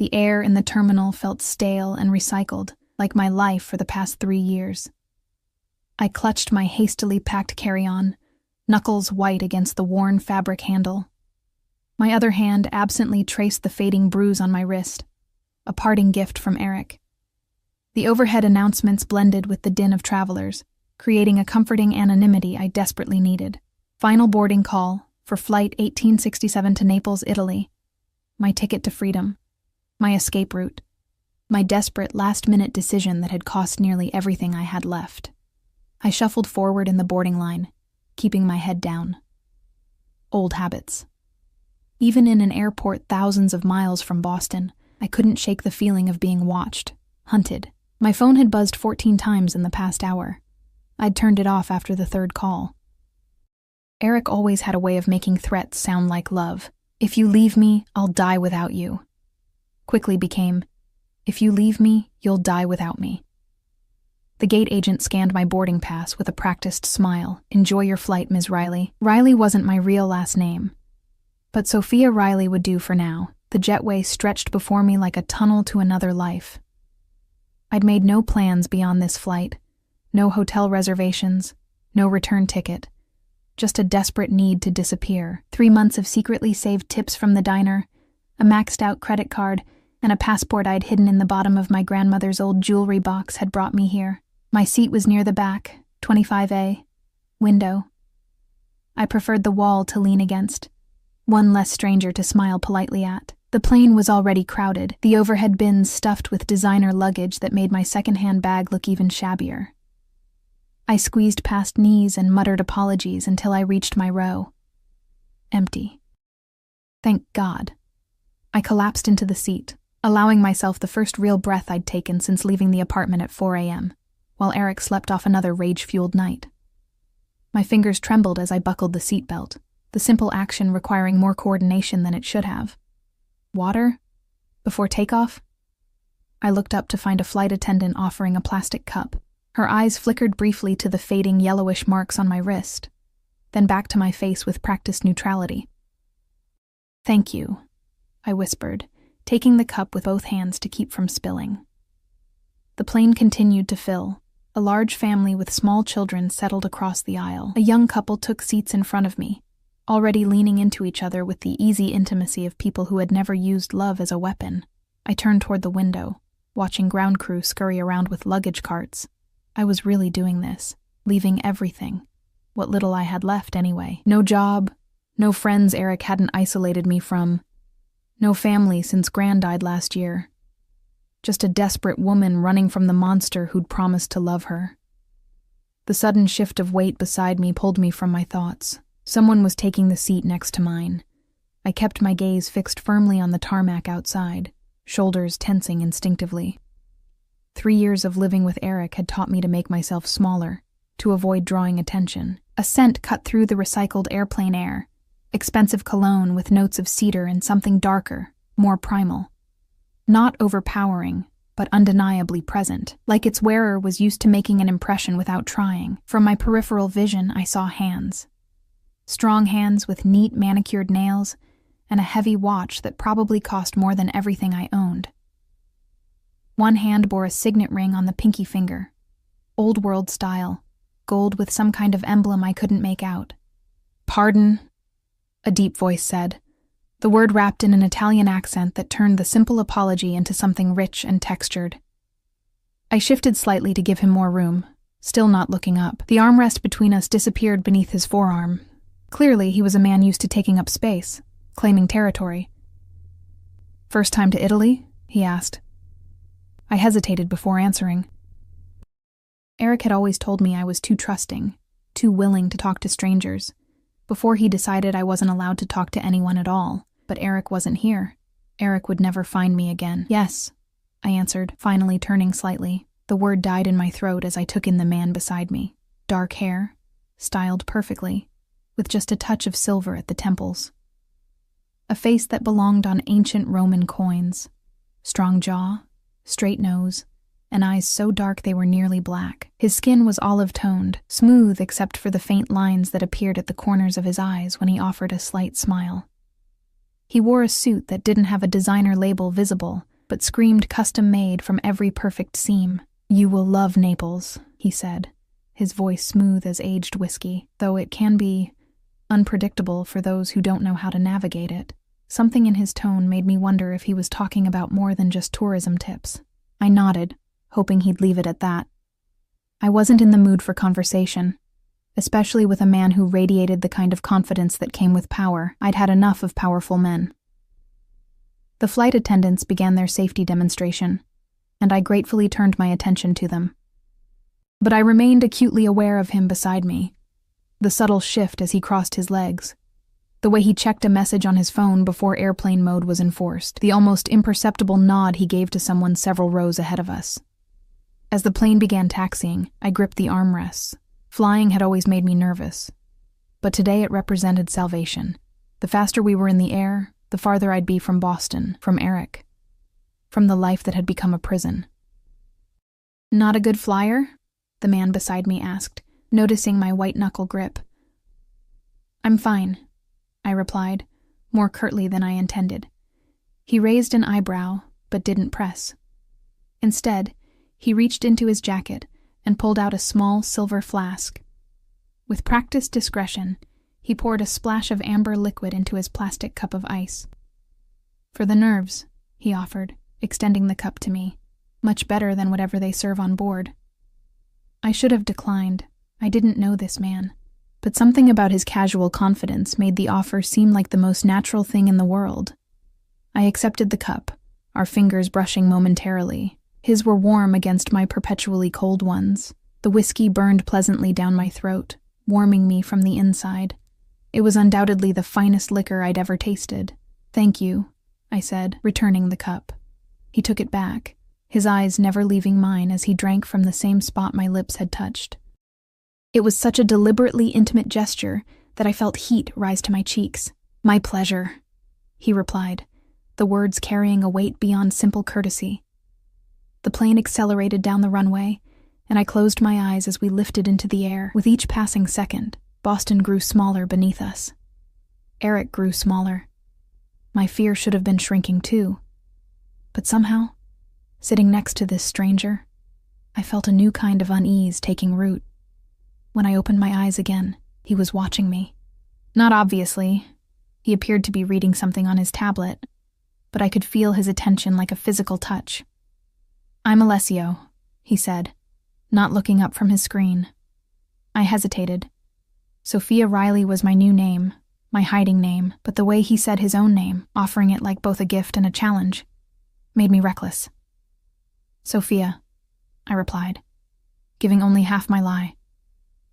The air in the terminal felt stale and recycled, like my life for the past 3 years. I clutched my hastily packed carry-on, knuckles white against the worn fabric handle. My other hand absently traced the fading bruise on my wrist, a parting gift from Eric. The overhead announcements blended with the din of travelers, creating a comforting anonymity I desperately needed. Final boarding call for Flight 1867 to Naples, Italy. My ticket to freedom. My escape route. My desperate last-minute decision that had cost nearly everything I had left. I shuffled forward in the boarding line, keeping my head down. Old habits. Even in an airport thousands of miles from Boston, I couldn't shake the feeling of being watched, hunted. My phone had buzzed 14 times in the past hour. I'd turned it off after the third call. Eric always had a way of making threats sound like love. If you leave me, I'll die without you. Quickly became, if you leave me, you'll die without me. The gate agent scanned my boarding pass with a practiced smile. Enjoy your flight, Ms. Riley. Riley wasn't my real last name. But Sophia Riley would do for now. The jetway stretched before me like a tunnel to another life. I'd made no plans beyond this flight. No hotel reservations, no return ticket. Just a desperate need to disappear. 3 months of secretly saved tips from the diner, a maxed-out credit card, and a passport I'd hidden in the bottom of my grandmother's old jewelry box had brought me here. My seat was near the back, 25A, window. I preferred the wall to lean against, one less stranger to smile politely at. The plane was already crowded, the overhead bins stuffed with designer luggage that made my second-hand bag look even shabbier. I squeezed past knees and muttered apologies until I reached my row. Empty. Thank God. I collapsed into the seat, allowing myself the first real breath I'd taken since leaving the apartment at 4 a.m., while Eric slept off another rage-fueled night. My fingers trembled as I buckled the seatbelt, the simple action requiring more coordination than it should have. Water? Before takeoff? I looked up to find a flight attendant offering a plastic cup. Her eyes flickered briefly to the fading yellowish marks on my wrist, then back to my face with practiced neutrality. Thank you, I whispered, taking the cup with both hands to keep from spilling. The plane continued to fill. A large family with small children settled across the aisle. A young couple took seats in front of me, already leaning into each other with the easy intimacy of people who had never used love as a weapon. I turned toward the window, watching ground crew scurry around with luggage carts. I was really doing this, leaving everything. What little I had left, anyway. No job, no friends Eric hadn't isolated me from, no family since Gran died last year. Just a desperate woman running from the monster who'd promised to love her. The sudden shift of weight beside me pulled me from my thoughts. Someone was taking the seat next to mine. I kept my gaze fixed firmly on the tarmac outside, shoulders tensing instinctively. 3 years of living with Eric had taught me to make myself smaller, to avoid drawing attention. A scent cut through the recycled airplane air, expensive cologne with notes of cedar and something darker, more primal. Not overpowering, but undeniably present, like its wearer was used to making an impression without trying. From my peripheral vision, I saw hands. Strong hands with neat manicured nails, and a heavy watch that probably cost more than everything I owned. One hand bore a signet ring on the pinky finger, old-world style, gold with some kind of emblem I couldn't make out. "Pardon," a deep voice said, the word wrapped in an Italian accent that turned the simple apology into something rich and textured. I shifted slightly to give him more room, still not looking up. The armrest between us disappeared beneath his forearm. Clearly, he was a man used to taking up space, claiming territory. "First time to Italy?" he asked. I hesitated before answering. Eric had always told me I was too trusting, too willing to talk to strangers. Before he decided I wasn't allowed to talk to anyone at all. But Eric wasn't here. Eric would never find me again. "Yes," I answered, finally turning slightly. The word died in my throat as I took in the man beside me. Dark hair, styled perfectly, with just a touch of silver at the temples. A face that belonged on ancient Roman coins. Strong jaw, straight nose, and eyes so dark they were nearly black. His skin was olive-toned, smooth except for the faint lines that appeared at the corners of his eyes when he offered a slight smile. He wore a suit that didn't have a designer label visible, but screamed custom-made from every perfect seam. "You will love Naples," he said, his voice smooth as aged whiskey, though it can be unpredictable for those who don't know how to navigate it. Something in his tone made me wonder if he was talking about more than just tourism tips. I nodded, hoping he'd leave it at that. I wasn't in the mood for conversation, especially with a man who radiated the kind of confidence that came with power. I'd had enough of powerful men. The flight attendants began their safety demonstration, and I gratefully turned my attention to them. But I remained acutely aware of him beside me, the subtle shift as he crossed his legs, the way he checked a message on his phone before airplane mode was enforced, the almost imperceptible nod he gave to someone several rows ahead of us. As the plane began taxiing, I gripped the armrests. Flying had always made me nervous, but today it represented salvation. The faster we were in the air, the farther I'd be from Boston, from Eric, from the life that had become a prison. "Not a good flyer?" the man beside me asked, noticing my white-knuckle grip. "I'm fine," I replied, more curtly than I intended. He raised an eyebrow, but didn't press. Instead, he reached into his jacket and pulled out a small silver flask. With practiced discretion, he poured a splash of amber liquid into his plastic cup of ice. "For the nerves," he offered, extending the cup to me. "Much better than whatever they serve on board." I should have declined. I didn't know this man. But something about his casual confidence made the offer seem like the most natural thing in the world. I accepted the cup, our fingers brushing momentarily. His were warm against my perpetually cold ones. The whiskey burned pleasantly down my throat, warming me from the inside. It was undoubtedly the finest liquor I'd ever tasted. "Thank you," I said, returning the cup. He took it back, his eyes never leaving mine as he drank from the same spot my lips had touched. It was such a deliberately intimate gesture that I felt heat rise to my cheeks. "My pleasure," he replied, the words carrying a weight beyond simple courtesy. The plane accelerated down the runway, and I closed my eyes as we lifted into the air. With each passing second, Boston grew smaller beneath us. Eric grew smaller. My fear should have been shrinking too. But somehow, sitting next to this stranger, I felt a new kind of unease taking root. When I opened my eyes again, he was watching me. Not obviously. He appeared to be reading something on his tablet, but I could feel his attention like a physical touch. "I'm Alessio," he said, not looking up from his screen. I hesitated. Sophia Riley was my new name, my hiding name, but the way he said his own name, offering it like both a gift and a challenge, made me reckless. "Sophia," I replied, giving only half my lie.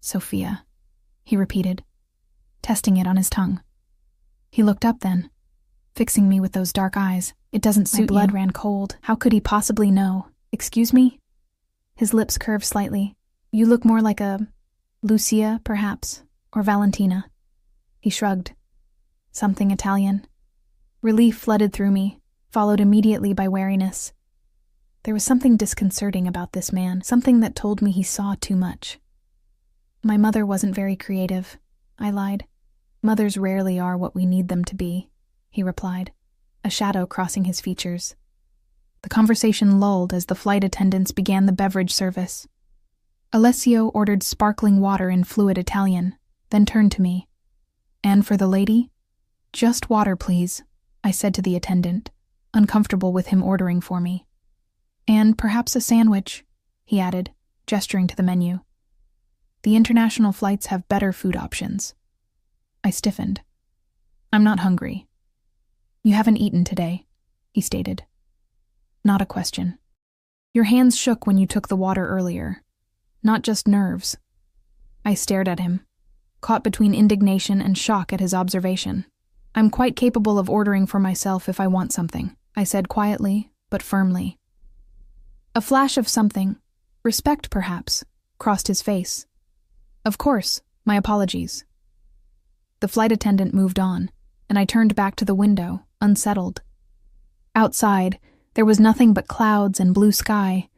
"Sophia," he repeated, testing it on his tongue. He looked up then, fixing me with those dark eyes. "It doesn't suit you." My blood ran cold. How could he possibly know? "Excuse me?" His lips curved slightly. "You look more like a Lucia, perhaps, or Valentina." He shrugged. "Something Italian." Relief flooded through me, followed immediately by wariness. There was something disconcerting about this man, something that told me he saw too much. "My mother wasn't very creative," I lied. "Mothers rarely are what we need them to be," he replied, a shadow crossing his features. The conversation lulled as the flight attendants began the beverage service. Alessio ordered sparkling water in fluid Italian, then turned to me. "And for the lady?" "Just water, please," I said to the attendant, uncomfortable with him ordering for me. "And perhaps a sandwich," he added, gesturing to the menu. "The international flights have better food options." I stiffened. "I'm not hungry." "You haven't eaten today," he stated. Not a question. "Your hands shook when you took the water earlier. Not just nerves." I stared at him, caught between indignation and shock at his observation. "I'm quite capable of ordering for myself if I want something," I said quietly, but firmly. A flash of something, respect perhaps, crossed his face. "Of course, my apologies." The flight attendant moved on, and I turned back to the window, unsettled. Outside, there was nothing but clouds and blue sky,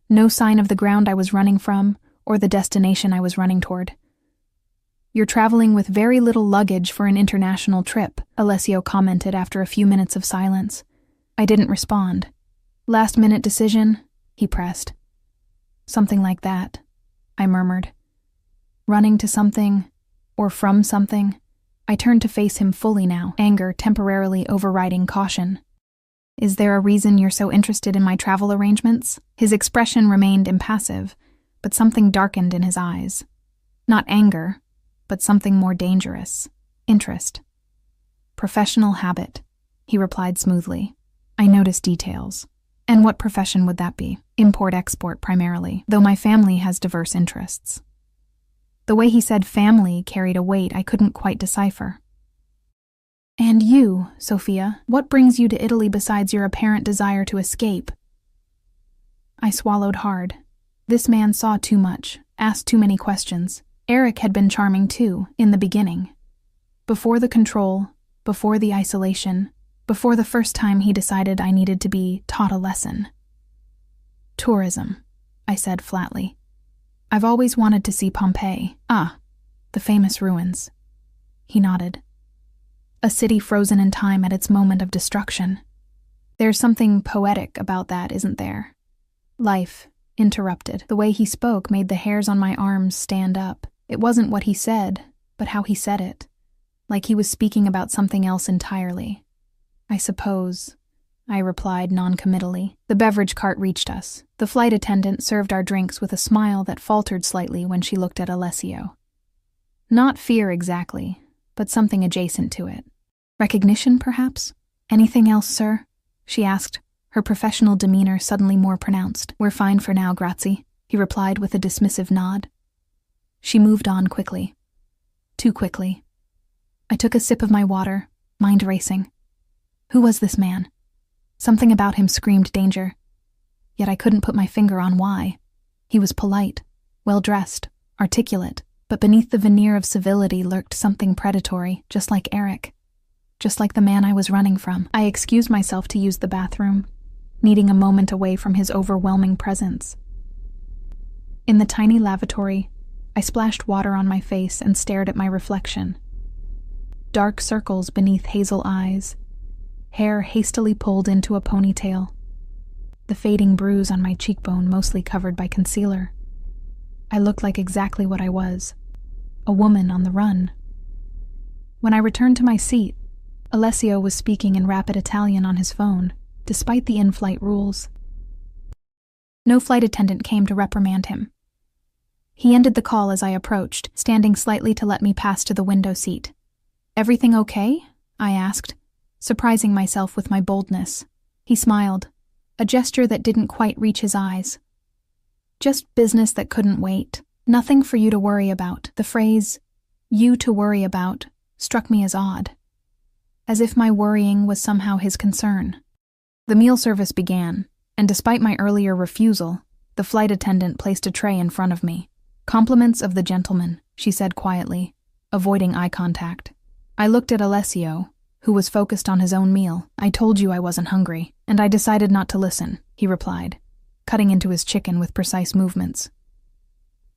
no sign of the ground I was running from or the destination I was running toward. "You're traveling with very little luggage for an international trip," Alessio commented after a few minutes of silence. I didn't respond. Last-minute decision? He pressed. Something like that, I murmured. Running to something, or from something. I turned to face him fully now, anger temporarily overriding caution. Is there a reason you're so interested in my travel arrangements? His expression remained impassive, but something darkened in his eyes. Not anger, but something more dangerous. Interest. Professional habit, he replied smoothly. I noticed details. And what profession would that be? Import-export primarily, though my family has diverse interests. The way he said family carried a weight I couldn't quite decipher. And you, Sophia, what brings you to Italy besides your apparent desire to escape? I swallowed hard. This man saw too much, asked too many questions. Eric had been charming too, in the beginning. Before the control, before the isolation, before the first time he decided I needed to be taught a lesson. Tourism, I said flatly. I've always wanted to see Pompeii. Ah, the famous ruins. He nodded. A city frozen in time at its moment of destruction. There's something poetic about that, isn't there? Life, interrupted. The way he spoke made the hairs on my arms stand up. It wasn't what he said, but how he said it. Like he was speaking about something else entirely. I suppose, I replied noncommittally. The beverage cart reached us. The flight attendant served our drinks with a smile that faltered slightly when she looked at Alessio. Not fear exactly, but something adjacent to it. Recognition, perhaps? Anything else, sir? She asked, her professional demeanor suddenly more pronounced. We're fine for now, grazie, he replied with a dismissive nod. She moved on quickly. Too quickly. I took a sip of my water, mind racing. Who was this man? Something about him screamed danger. Yet I couldn't put my finger on why. He was polite, well-dressed, articulate, but beneath the veneer of civility lurked something predatory, just like Eric. Just like the man I was running from. I excused myself to use the bathroom, needing a moment away from his overwhelming presence. In the tiny lavatory, I splashed water on my face and stared at my reflection. Dark circles beneath hazel eyes, hair hastily pulled into a ponytail, the fading bruise on my cheekbone mostly covered by concealer. I looked like exactly what I was, a woman on the run. When I returned to my seat, Alessio was speaking in rapid Italian on his phone, despite the in-flight rules. No flight attendant came to reprimand him. He ended the call as I approached, standing slightly to let me pass to the window seat. Everything okay? I asked, surprising myself with my boldness. He smiled, a gesture that didn't quite reach his eyes. Just business that couldn't wait. Nothing for you to worry about. The phrase, you to worry about, struck me as odd. As if my worrying was somehow his concern. The meal service began, and despite my earlier refusal, the flight attendant placed a tray in front of me. Compliments of the gentleman, she said quietly, avoiding eye contact. I looked at Alessio, who was focused on his own meal. I told you I wasn't hungry, and I decided not to listen, he replied, cutting into his chicken with precise movements.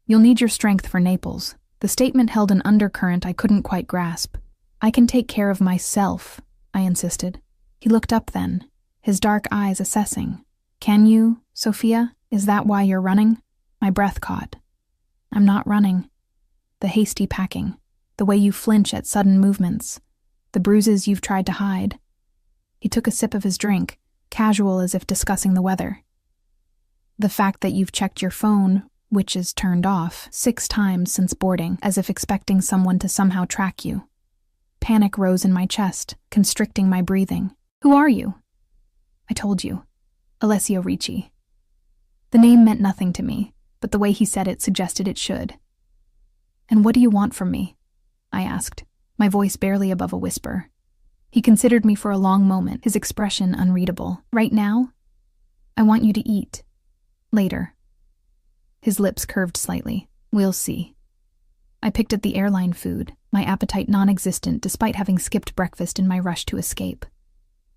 You'll need your strength for Naples. The statement held an undercurrent I couldn't quite grasp. I can take care of myself, I insisted. He looked up then, his dark eyes assessing. Can you, Sophia? Is that why you're running? My breath caught. I'm not running. The hasty packing, the way you flinch at sudden movements, the bruises you've tried to hide. He took a sip of his drink, casual as if discussing the weather. The fact that you've checked your phone, which is turned off, 6 times since boarding, as if expecting someone to somehow track you. Panic rose in my chest, constricting my breathing. Who are you? I told you. Alessio Ricci. The name meant nothing to me, but the way he said it suggested it should. And what do you want from me? I asked, my voice barely above a whisper. He considered me for a long moment, his expression unreadable. Right now? I want you to eat. Later. His lips curved slightly. We'll see. I picked at the airline food, my appetite non-existent despite having skipped breakfast in my rush to escape.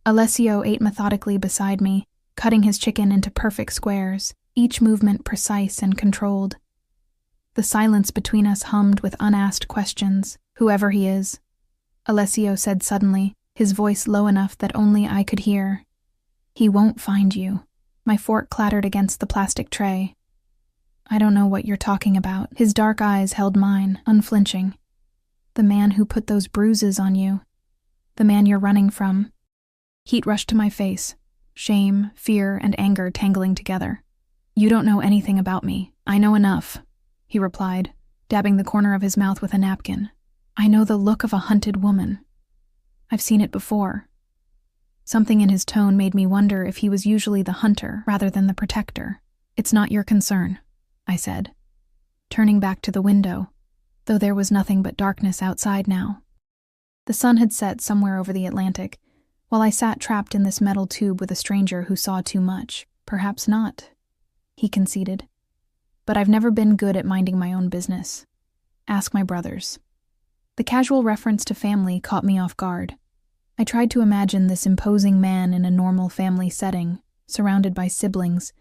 Alessio ate methodically beside me, cutting his chicken into perfect squares, each movement precise and controlled. The silence between us hummed with unasked questions. Whoever he is, Alessio said suddenly, his voice low enough that only I could hear. He won't find you. My fork clattered against the plastic tray. I don't know what you're talking about. His dark eyes held mine, unflinching. The man who put those bruises on you. The man you're running from. Heat rushed to my face. Shame, fear, and anger tangling together. You don't know anything about me. I know enough, he replied, dabbing the corner of his mouth with a napkin. I know the look of a hunted woman. I've seen it before. Something in his tone made me wonder if he was usually the hunter rather than the protector. It's not your concern, I said, turning back to the window, though there was nothing but darkness outside now. The sun had set somewhere over the Atlantic, while I sat trapped in this metal tube with a stranger who saw too much. Perhaps not, he conceded. But I've never been good at minding my own business. Ask my brothers. The casual reference to family caught me off guard. I tried to imagine this imposing man in a normal family setting, surrounded by siblings,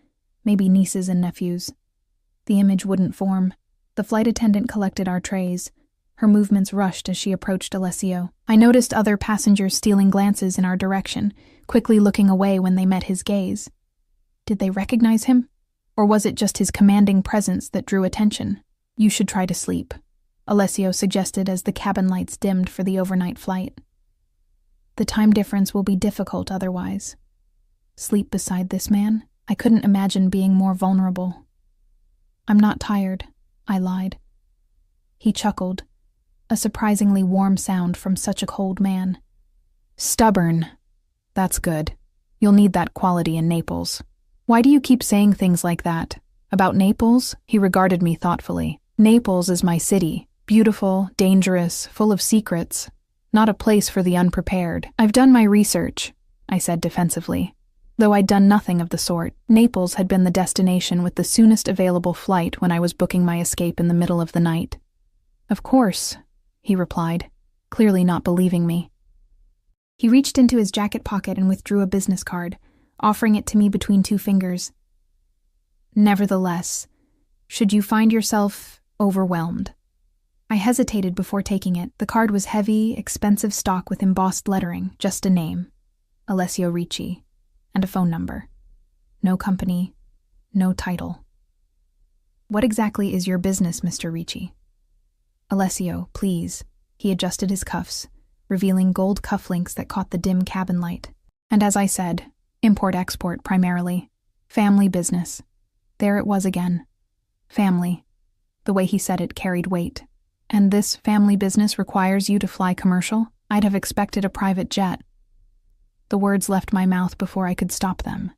maybe nieces and nephews. The image wouldn't form. The flight attendant collected our trays. Her movements rushed as she approached Alessio. I noticed other passengers stealing glances in our direction, quickly looking away when they met his gaze. Did they recognize him? Or was it just his commanding presence that drew attention? You should try to sleep, Alessio suggested as the cabin lights dimmed for the overnight flight. The time difference will be difficult otherwise. Sleep beside this man? I couldn't imagine being more vulnerable. I'm not tired, I lied. He chuckled, a surprisingly warm sound from such a cold man. Stubborn. That's good. You'll need that quality in Naples. Why do you keep saying things like that? About Naples? He regarded me thoughtfully. Naples is my city. Beautiful, dangerous, full of secrets. Not a place for the unprepared. I've done my research, I said defensively. Though I'd done nothing of the sort. Naples had been the destination with the soonest available flight when I was booking my escape in the middle of the night. Of course, he replied, clearly not believing me. He reached into his jacket pocket and withdrew a business card, offering it to me between two fingers. Nevertheless, should you find yourself overwhelmed? I hesitated before taking it. The card was heavy, expensive stock with embossed lettering, just a name, Alessio Ricci, and a phone number. No company, no title. What exactly is your business, Mr. Ricci? Alessio, please. He adjusted his cuffs, revealing gold cufflinks that caught the dim cabin light. And as I said, import-export primarily. Family business. There it was again. Family. The way he said it carried weight. And this family business requires you to fly commercial? I'd have expected a private jet. The words left my mouth before I could stop them.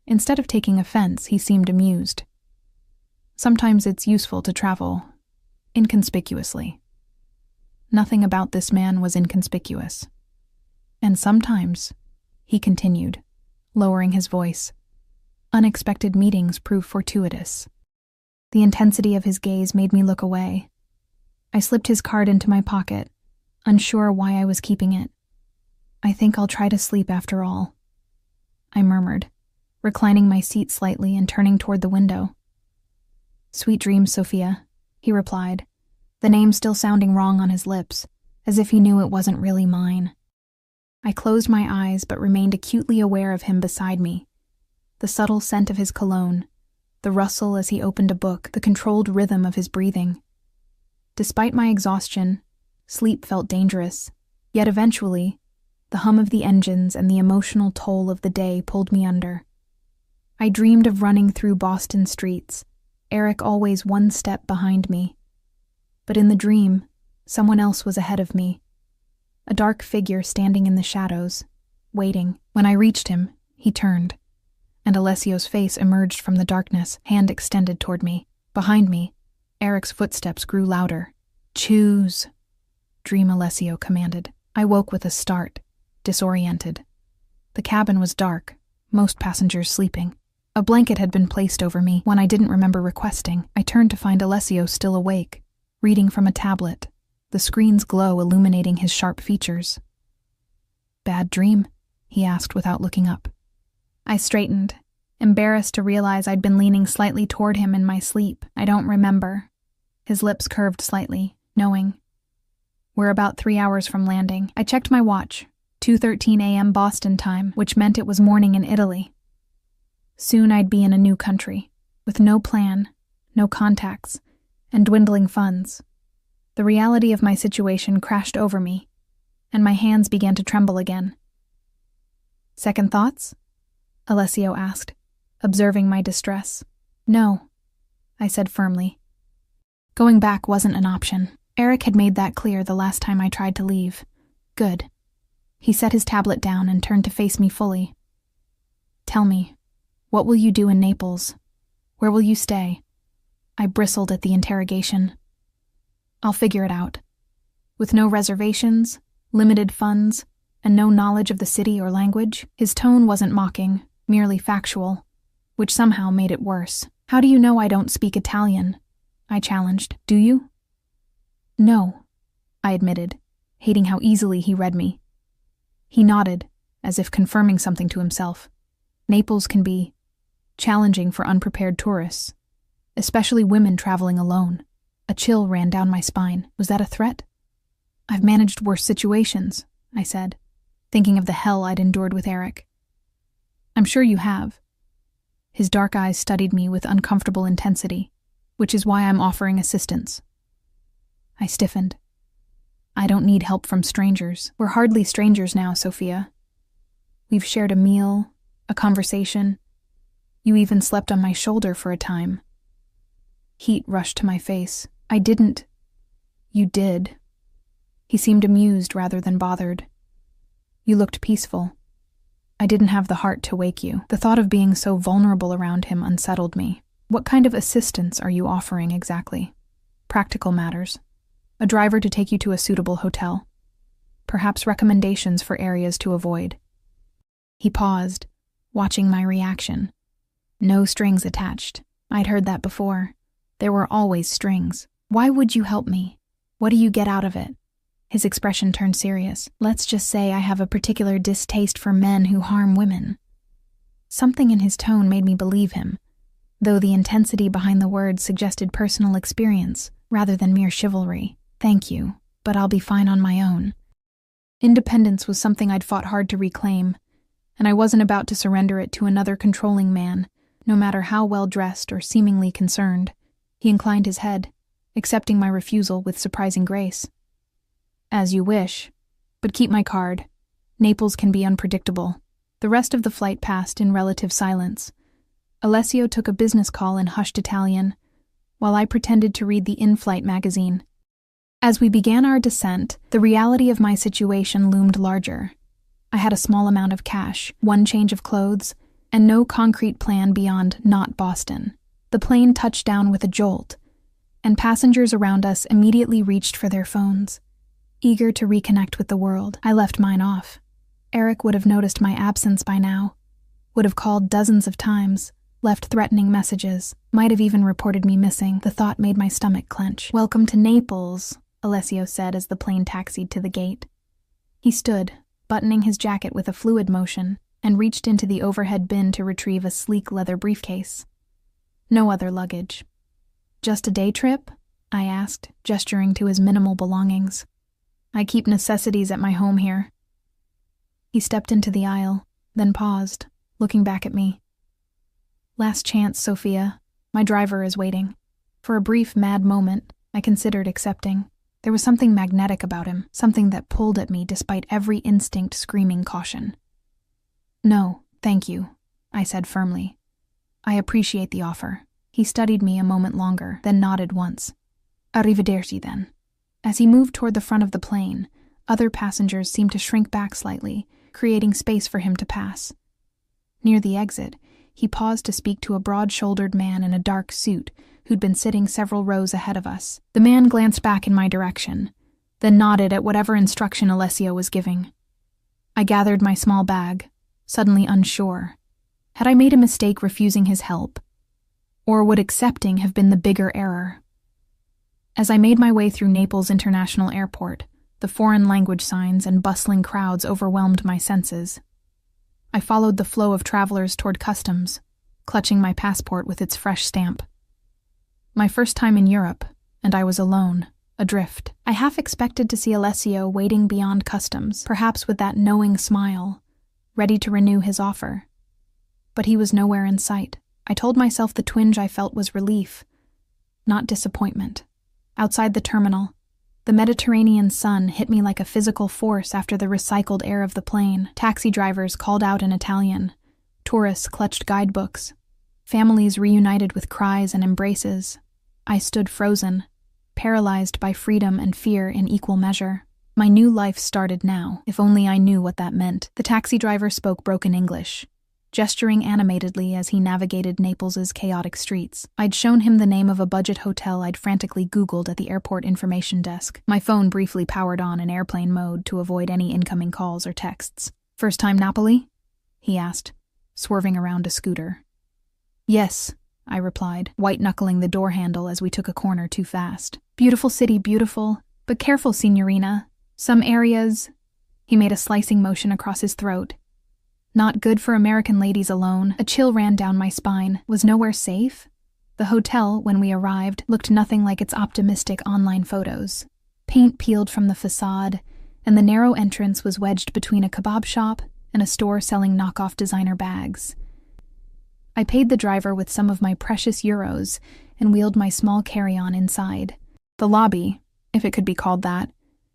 Instead of taking offense, he seemed amused. Sometimes it's useful to travel inconspicuously. Nothing about this man was inconspicuous. And sometimes, he continued, lowering his voice, unexpected meetings prove fortuitous. The intensity of his gaze made me look away. I slipped his card into my pocket, unsure why I was keeping it. I think I'll try to sleep after all, I murmured, reclining my seat slightly and turning toward the window. Sweet dreams, Sophia, he replied, the name still sounding wrong on his lips, as if he knew it wasn't really mine. I closed my eyes but remained acutely aware of him beside me. The subtle scent of his cologne, the rustle as he opened a book, the controlled rhythm of his breathing. Despite my exhaustion, sleep felt dangerous, yet eventually, the hum of the engines and the emotional toll of the day pulled me under. I dreamed of running through Boston streets, Eric always one step behind me. But in the dream, someone else was ahead of me, a dark figure standing in the shadows, waiting. When I reached him, he turned, and Alessio's face emerged from the darkness, hand extended toward me. Behind me, Eric's footsteps grew louder. Choose, Dream Alessio commanded. I woke with a start, disoriented. The cabin was dark, most passengers sleeping. A blanket had been placed over me, one I didn't remember requesting. I turned to find Alessio still awake, reading from a tablet, the screen's glow illuminating his sharp features. Bad dream? He asked without looking up. I straightened, embarrassed to realize I'd been leaning slightly toward him in my sleep. I don't remember. His lips curved slightly, knowing. We're about 3 hours from landing. I checked my watch, 2:13 a.m. Boston time, which meant it was morning in Italy. Soon I'd be in a new country, with no plan, no contacts, and dwindling funds. The reality of my situation crashed over me, and my hands began to tremble again. "Second thoughts?" Alessio asked, observing my distress. "No," I said firmly. Going back wasn't an option. Eric had made that clear the last time I tried to leave. Good. He set his tablet down and turned to face me fully. "Tell me, what will you do in Naples? Where will you stay?" I bristled at the interrogation. "I'll figure it out." With no reservations, limited funds, and no knowledge of the city or language, his tone wasn't mocking, merely factual, which somehow made it worse. "How do you know I don't speak Italian?" I challenged. "Do you?" "No," I admitted, hating how easily he read me. He nodded, as if confirming something to himself. Naples can be challenging for unprepared tourists, especially women traveling alone. A chill ran down my spine. Was that a threat? "I've managed worse situations," I said, thinking of the hell I'd endured with Eric. "I'm sure you have." His dark eyes studied me with uncomfortable intensity, which is why I'm offering assistance. I stiffened. "I don't need help from strangers. We're hardly strangers now, Sophia. We've shared a meal, a conversation. You even slept on my shoulder for a time." Heat rushed to my face. "I didn't." "You did." He seemed amused rather than bothered. "You looked peaceful. I didn't have the heart to wake you." The thought of being so vulnerable around him unsettled me. "What kind of assistance are you offering exactly?" "Practical matters. A driver to take you to a suitable hotel. Perhaps recommendations for areas to avoid." He paused, watching my reaction. No strings attached. I'd heard that before. There were always strings. "Why would you help me? What do you get out of it?" His expression turned serious. "Let's just say I have a particular distaste for men who harm women." Something in his tone made me believe him, though the intensity behind the words suggested personal experience rather than mere chivalry. "Thank you, but I'll be fine on my own." Independence was something I'd fought hard to reclaim, and I wasn't about to surrender it to another controlling man, no matter how well-dressed or seemingly concerned. He inclined his head, accepting my refusal with surprising grace. "As you wish, but keep my card. Naples can be unpredictable." The rest of the flight passed in relative silence. Alessio took a business call in hushed Italian, while I pretended to read the in-flight magazine. As we began our descent, the reality of my situation loomed larger. I had a small amount of cash, one change of clothes, and no concrete plan beyond not Boston. The plane touched down with a jolt, and passengers around us immediately reached for their phones. Eager to reconnect with the world, I left mine off. Eric would have noticed my absence by now, would have called dozens of times, left threatening messages, might have even reported me missing. The thought made my stomach clench. "Welcome to Naples," Alessio said as the plane taxied to the gate. He stood, buttoning his jacket with a fluid motion, and reached into the overhead bin to retrieve a sleek leather briefcase. No other luggage. "Just a day trip?" I asked, gesturing to his minimal belongings. "I keep necessities at my home here." He stepped into the aisle, then paused, looking back at me. "Last chance, Sophia. My driver is waiting." For a brief, mad moment, I considered accepting. There was something magnetic about him, something that pulled at me despite every instinct screaming caution. "No, thank you," I said firmly. "I appreciate the offer." He studied me a moment longer, then nodded once. "Arrivederci, then." As he moved toward the front of the plane, other passengers seemed to shrink back slightly, creating space for him to pass. Near the exit, he paused to speak to a broad-shouldered man in a dark suit who'd been sitting several rows ahead of us. The man glanced back in my direction, then nodded at whatever instruction Alessio was giving. I gathered my small bag, suddenly unsure. Had I made a mistake refusing his help? Or would accepting have been the bigger error? As I made my way through Naples International Airport, the foreign language signs and bustling crowds overwhelmed my senses. I followed the flow of travelers toward customs, clutching my passport with its fresh stamp. My first time in Europe, and I was alone, adrift. I half expected to see Alessio waiting beyond customs, perhaps with that knowing smile, ready to renew his offer. but he was nowhere in sight. I told myself the twinge I felt was relief, not disappointment. Outside the terminal, the Mediterranean sun hit me like a physical force after the recycled air of the plane. Taxi drivers called out in Italian. Tourists clutched guidebooks. Families reunited with cries and embraces. I stood frozen, paralyzed by freedom and fear in equal measure. My new life started now, if only I knew what that meant. The taxi driver spoke broken English, gesturing animatedly as he navigated Naples's chaotic streets. I'd shown him the name of a budget hotel I'd frantically Googled at the airport information desk. My phone briefly powered on in airplane mode to avoid any incoming calls or texts. "First time Napoli?" he asked, swerving around a scooter. "Yes," I replied, white-knuckling the door handle as we took a corner too fast. "Beautiful city, beautiful, but careful, signorina. Some areas—" He made a slicing motion across his throat. "Not good for American ladies alone." A chill ran down my spine. Was nowhere safe? The hotel, when we arrived, looked nothing like its optimistic online photos. Paint peeled from the facade, and the narrow entrance was wedged between a kebab shop and a store selling knockoff designer bags. I paid the driver with some of my precious euros and wheeled my small carry-on inside. The lobby, if it could be called that,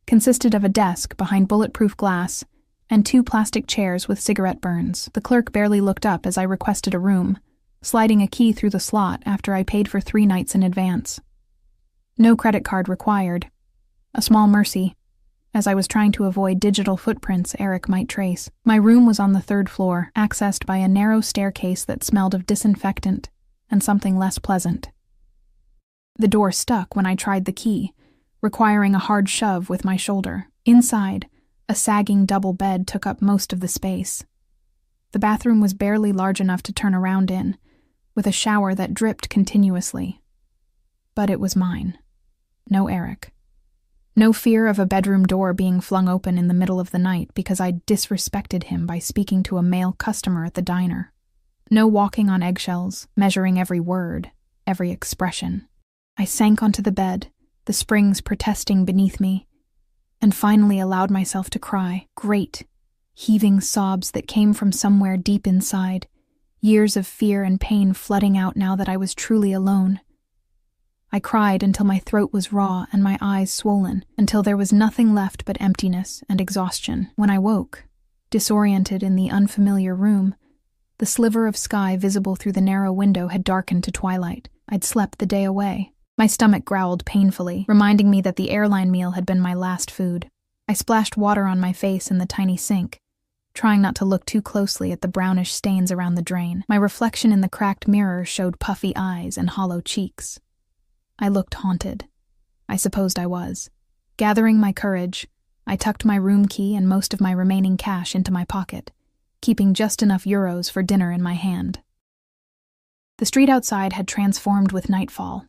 consisted of a desk behind bulletproof glass and 2 plastic chairs with cigarette burns. The clerk barely looked up as I requested a room, sliding a key through the slot after I paid for 3 nights in advance. No credit card required. A small mercy, as I was trying to avoid digital footprints Eric might trace. My room was on the 3rd floor, accessed by a narrow staircase that smelled of disinfectant and something less pleasant. The door stuck when I tried the key, requiring a hard shove with my shoulder. Inside, a sagging double bed took up most of the space. The bathroom was barely large enough to turn around in, with a shower that dripped continuously. But it was mine. No Eric. No fear of a bedroom door being flung open in the middle of the night because I'd disrespected him by speaking to a male customer at the diner. No walking on eggshells, measuring every word, every expression. I sank onto the bed, the springs protesting beneath me, and finally allowed myself to cry. Great, heaving sobs that came from somewhere deep inside, years of fear and pain flooding out now that I was truly alone. I cried until my throat was raw and my eyes swollen, until there was nothing left but emptiness and exhaustion. When I woke, disoriented in the unfamiliar room, the sliver of sky visible through the narrow window had darkened to twilight. I'd slept the day away. My stomach growled painfully, reminding me that the airline meal had been my last food. I splashed water on my face in the tiny sink, trying not to look too closely at the brownish stains around the drain. My reflection in the cracked mirror showed puffy eyes and hollow cheeks. I looked haunted. I supposed I was. Gathering my courage, I tucked my room key and most of my remaining cash into my pocket, keeping just enough euros for dinner in my hand. The street outside had transformed with nightfall.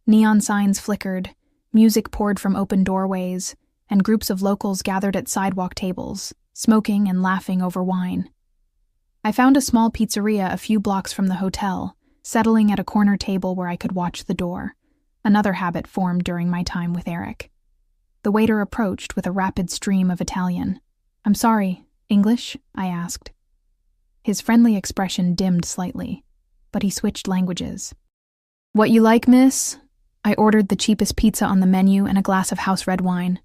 Neon signs flickered, music poured from open doorways, and groups of locals gathered at sidewalk tables, smoking and laughing over wine. I found a small pizzeria a few blocks from the hotel, settling at a corner table where I could watch the door. Another habit formed during my time with Eric. The waiter approached with a rapid stream of Italian. "I'm sorry, English?" I asked. His friendly expression dimmed slightly, but he switched languages. "What you like, miss?" I ordered the cheapest pizza on the menu and a glass of house red wine.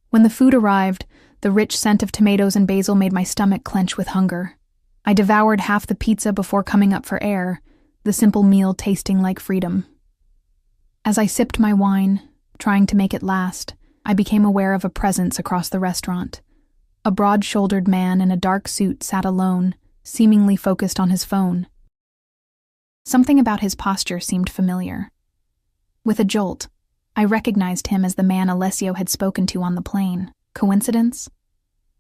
When the food arrived, the rich scent of tomatoes and basil made my stomach clench with hunger. I devoured half the pizza before coming up for air, the simple meal tasting like freedom. As I sipped my wine, trying to make it last, I became aware of a presence across the restaurant. A broad-shouldered man in a dark suit sat alone, seemingly focused on his phone. Something about his posture seemed familiar. With a jolt, I recognized him as the man Alessio had spoken to on the plane. Coincidence?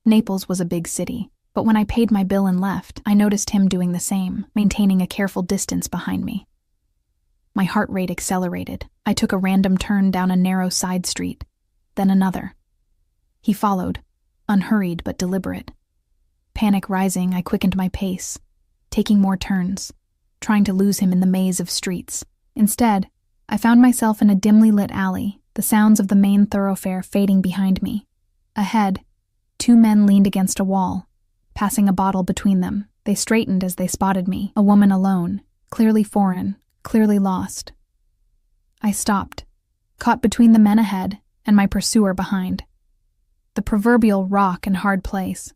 Naples was a big city, but when I paid my bill and left, I noticed him doing the same, maintaining a careful distance behind me. My heart rate accelerated. I took a random turn down a narrow side street, then another. He followed, unhurried but deliberate. Panic rising, I quickened my pace, taking more turns, trying to lose him in the maze of streets. Instead, I found myself in a dimly lit alley, the sounds of the main thoroughfare fading behind me. Ahead, 2 men leaned against a wall, passing a bottle between them, They straightened as they spotted me, a woman alone, clearly foreign, clearly lost. I stopped, caught between the men ahead and my pursuer behind. The proverbial rock and hard place.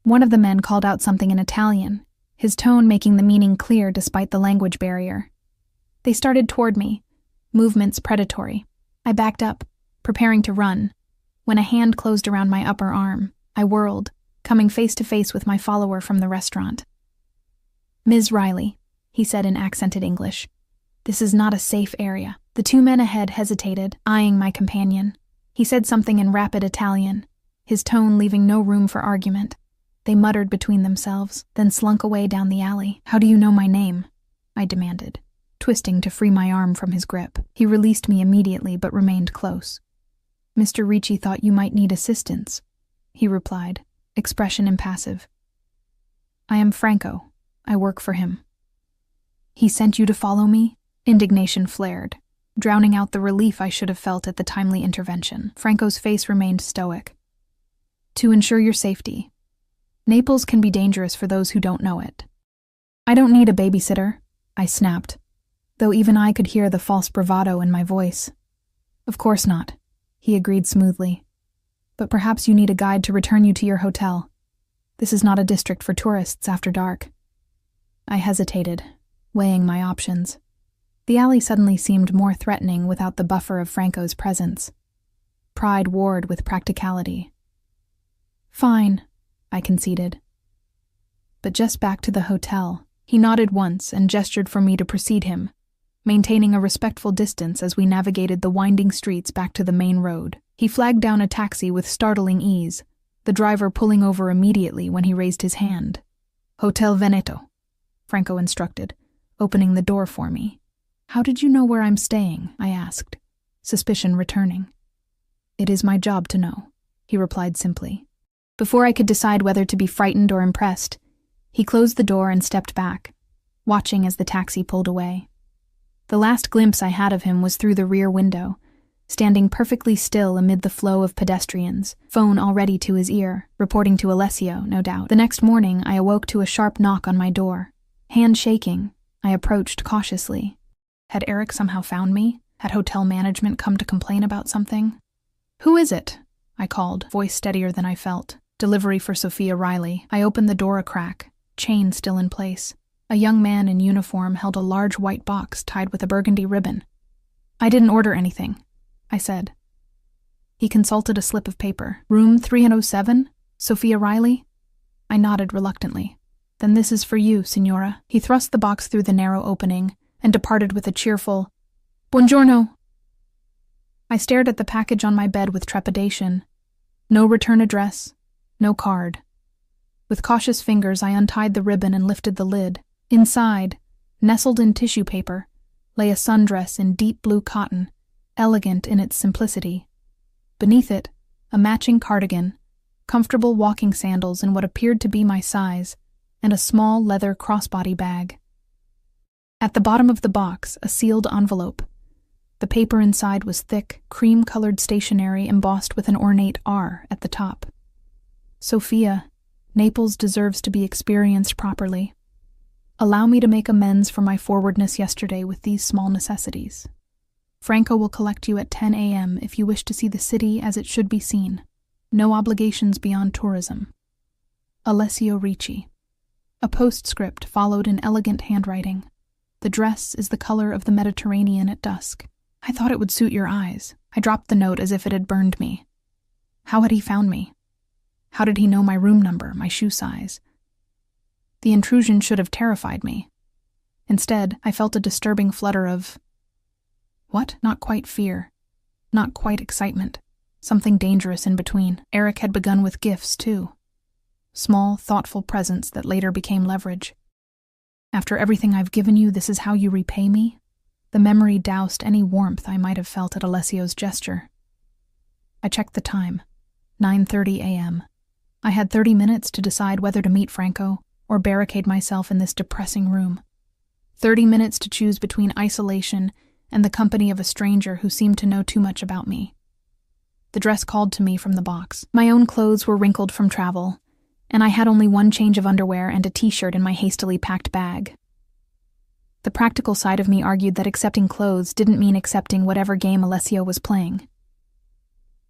One of the men called out something in Italian, his tone making the meaning clear despite the language barrier. They started toward me, movements predatory. I backed up, preparing to run, when a hand closed around my upper arm. I whirled, coming face to face with my follower from the restaurant. "Ms. Riley," he said in accented English, "this is not a safe area." The two men ahead hesitated, eyeing my companion. He said something in rapid Italian, his tone leaving no room for argument. They muttered between themselves, then slunk away down the alley. "How do you know my name?" I demanded, twisting to free my arm from his grip. He released me immediately but remained close. "Mr. Ricci thought you might need assistance," he replied, expression impassive. "I am Franco. I work for him." "He sent you to follow me?" Indignation flared, drowning out the relief I should have felt at the timely intervention. Franco's face remained stoic. "To ensure your safety. Naples can be dangerous for those who don't know it." "I don't need a babysitter," I snapped, though even I could hear the false bravado in my voice. "Of course not," he agreed smoothly. "But perhaps you need a guide to return you to your hotel. This is not a district for tourists after dark." I hesitated, weighing my options. The alley suddenly seemed more threatening without the buffer of Franco's presence. Pride warred with practicality. "Fine," I conceded. "But just back to the hotel." He nodded once and gestured for me to precede him, maintaining a respectful distance as we navigated the winding streets back to the main road. He flagged down a taxi with startling ease, the driver pulling over immediately when he raised his hand. "Hotel Veneto," Franco instructed, opening the door for me. "How did you know where I'm staying?" I asked, suspicion returning. "It is my job to know," he replied simply. Before I could decide whether to be frightened or impressed, he closed the door and stepped back, watching as the taxi pulled away. The last glimpse I had of him was through the rear window, standing perfectly still amid the flow of pedestrians, phone already to his ear, reporting to Alessio, no doubt. The next morning, I awoke to a sharp knock on my door. Hand shaking, I approached cautiously. Had Eric somehow found me? Had hotel management come to complain about something? "Who is it?" I called, voice steadier than I felt. "Delivery for Sophia Riley." I opened the door a crack, chain still in place. A young man in uniform held a large white box tied with a burgundy ribbon. "I didn't order anything," I said. He consulted a slip of paper. "Room 307? Sophia Riley?" I nodded reluctantly. "Then this is for you, signora." He thrust the box through the narrow opening and departed with a cheerful, "Buongiorno." I stared at the package on my bed with trepidation. No return address, no card. With cautious fingers, I untied the ribbon and lifted the lid. Inside, nestled in tissue paper, lay a sundress in deep blue cotton, elegant in its simplicity. Beneath it, a matching cardigan, comfortable walking sandals in what appeared to be my size, and a small leather crossbody bag. At the bottom of the box, a sealed envelope. The paper inside was thick, cream-colored stationery embossed with an ornate R at the top. "Sophia, Naples deserves to be experienced properly. Allow me to make amends for my forwardness yesterday with these small necessities. Franco will collect you at 10 a.m. if you wish to see the city as it should be seen. No obligations beyond tourism. Alessio Ricci." A postscript followed in elegant handwriting. "The dress is the color of the Mediterranean at dusk. I thought it would suit your eyes." I dropped the note as if it had burned me. How had he found me? How did he know my room number, my shoe size? The intrusion should have terrified me. Instead, I felt a disturbing flutter of... what? Not quite fear. Not quite excitement. Something dangerous in between. Eric had begun with gifts, too. Small, thoughtful presents that later became leverage. "After everything I've given you, this is how you repay me?" The memory doused any warmth I might have felt at Alessio's gesture. I checked the time. 9:30 a.m. I had 30 minutes to decide whether to meet Franco or barricade myself in this depressing room. 30 minutes to choose between isolation and the company of a stranger who seemed to know too much about me. The dress called to me from the box. My own clothes were wrinkled from travel, and I had only one change of underwear and a t-shirt in my hastily packed bag. The practical side of me argued that accepting clothes didn't mean accepting whatever game Alessio was playing.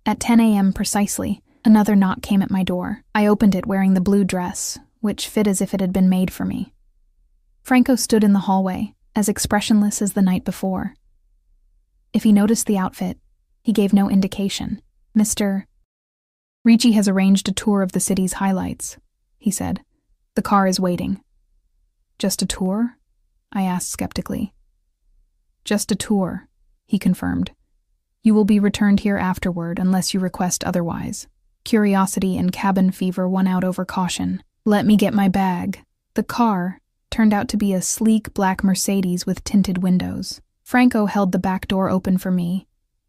At 10 a.m. precisely, another knock came at my door. I opened it wearing the blue dress, which fit as if it had been made for me. Franco stood in the hallway, as expressionless as the night before. If he noticed the outfit, he gave no indication. Mr. Ricci has arranged a tour of the city's highlights, he said. The car is waiting. Just a tour? I asked skeptically. Just a tour, he confirmed. You will be returned here afterward unless you request otherwise. Curiosity and cabin fever won out over caution. Let me get my bag. The car turned out to be a sleek black Mercedes with tinted windows. Franco held the back door open for me,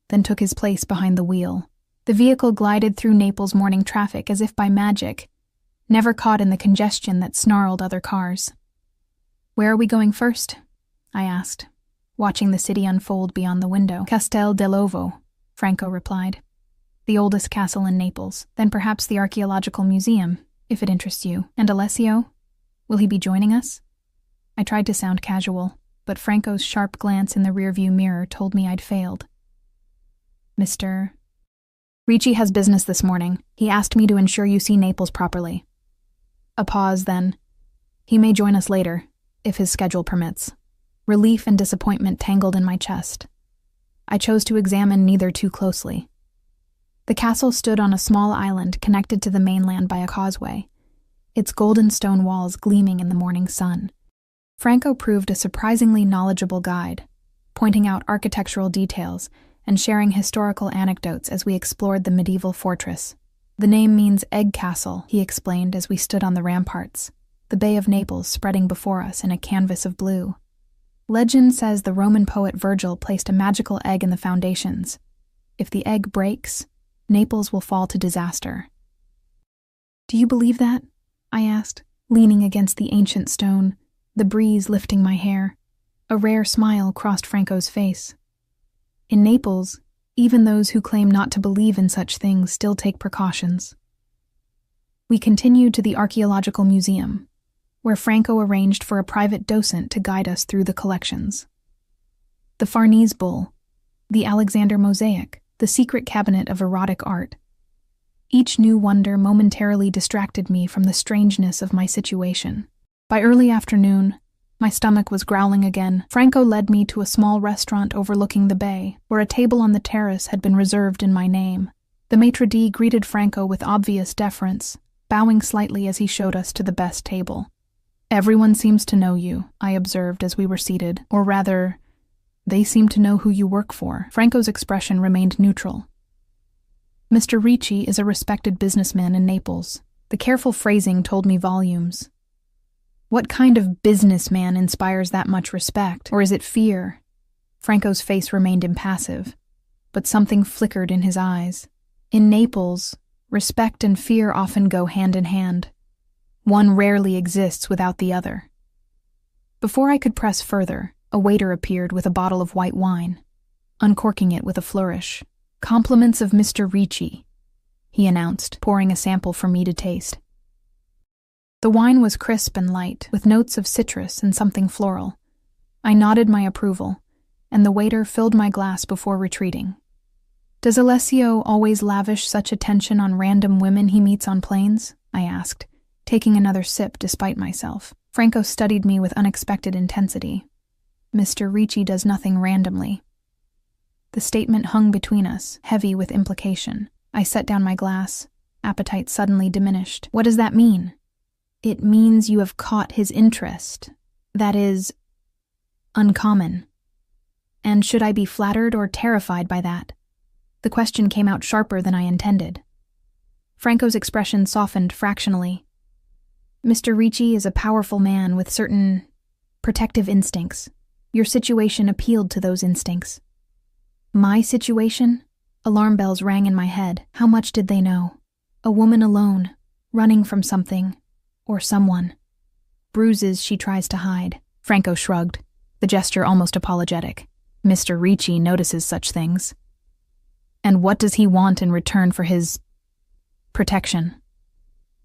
then took his place behind the wheel. The vehicle glided through Naples' morning traffic as if by magic, never caught in the congestion that snarled other cars. Where are we going first? I asked, watching the city unfold beyond the window. Castel dell'Ovo, Franco replied. The oldest castle in Naples, then perhaps the archaeological museum, if it interests you. And Alessio? Will he be joining us? I tried to sound casual, but Franco's sharp glance in the rearview mirror told me I'd failed. Mr. Ricci has business this morning. He asked me to ensure you see Naples properly. A pause, then. He may join us later, if his schedule permits. Relief and disappointment tangled in my chest. I chose to examine neither too closely. The castle stood on a small island connected to the mainland by a causeway, its golden stone walls gleaming in the morning sun. Franco proved a surprisingly knowledgeable guide, pointing out architectural details and sharing historical anecdotes as we explored the medieval fortress. The name means egg castle, he explained as we stood on the ramparts, the Bay of Naples spreading before us in a canvas of blue. Legend says the Roman poet Virgil placed a magical egg in the foundations. If the egg breaks, Naples will fall to disaster. Do you believe that? I asked, leaning against the ancient stone, the breeze lifting my hair. A rare smile crossed Franco's face. In Naples, even those who claim not to believe in such things still take precautions. We continued to the archaeological museum, where Franco arranged for a private docent to guide us through the collections. The Farnese Bull, the Alexander mosaic, the secret cabinet of erotic art. Each new wonder momentarily distracted me from the strangeness of my situation. By early afternoon, my stomach was growling again. Franco led me to a small restaurant overlooking the bay, where a table on the terrace had been reserved in my name. The maitre d' greeted Franco with obvious deference, bowing slightly as he showed us to the best table. Everyone seems to know you, I observed as we were seated, or rather, they seem to know who you work for. Franco's expression remained neutral. Mr. Ricci is a respected businessman in Naples. The careful phrasing told me volumes. What kind of businessman inspires that much respect? Or is it fear? Franco's face remained impassive, but something flickered in his eyes. In Naples, respect and fear often go hand in hand. One rarely exists without the other. Before I could press further, a waiter appeared with a bottle of white wine, uncorking it with a flourish. Compliments of Mr. Ricci, he announced, pouring a sample for me to taste. The wine was crisp and light, with notes of citrus and something floral. I nodded my approval, and the waiter filled my glass before retreating. Does Alessio always lavish such attention on random women he meets on planes? I asked, taking another sip despite myself. Franco studied me with unexpected intensity. Mr. Ricci does nothing randomly. The statement hung between us, heavy with implication. I set down my glass, appetite suddenly diminished. What does that mean? It means you have caught his interest. That is uncommon. And should I be flattered or terrified by that? The question came out sharper than I intended. Franco's expression softened fractionally. Mr. Ricci is a powerful man with certain protective instincts. Your situation appealed to those instincts. My situation? Alarm bells rang in my head. How much did they know? A woman alone, running from something, or someone. Bruises she tries to hide. Franco shrugged, the gesture almost apologetic. Mr. Ricci notices such things. And what does he want in return for his protection?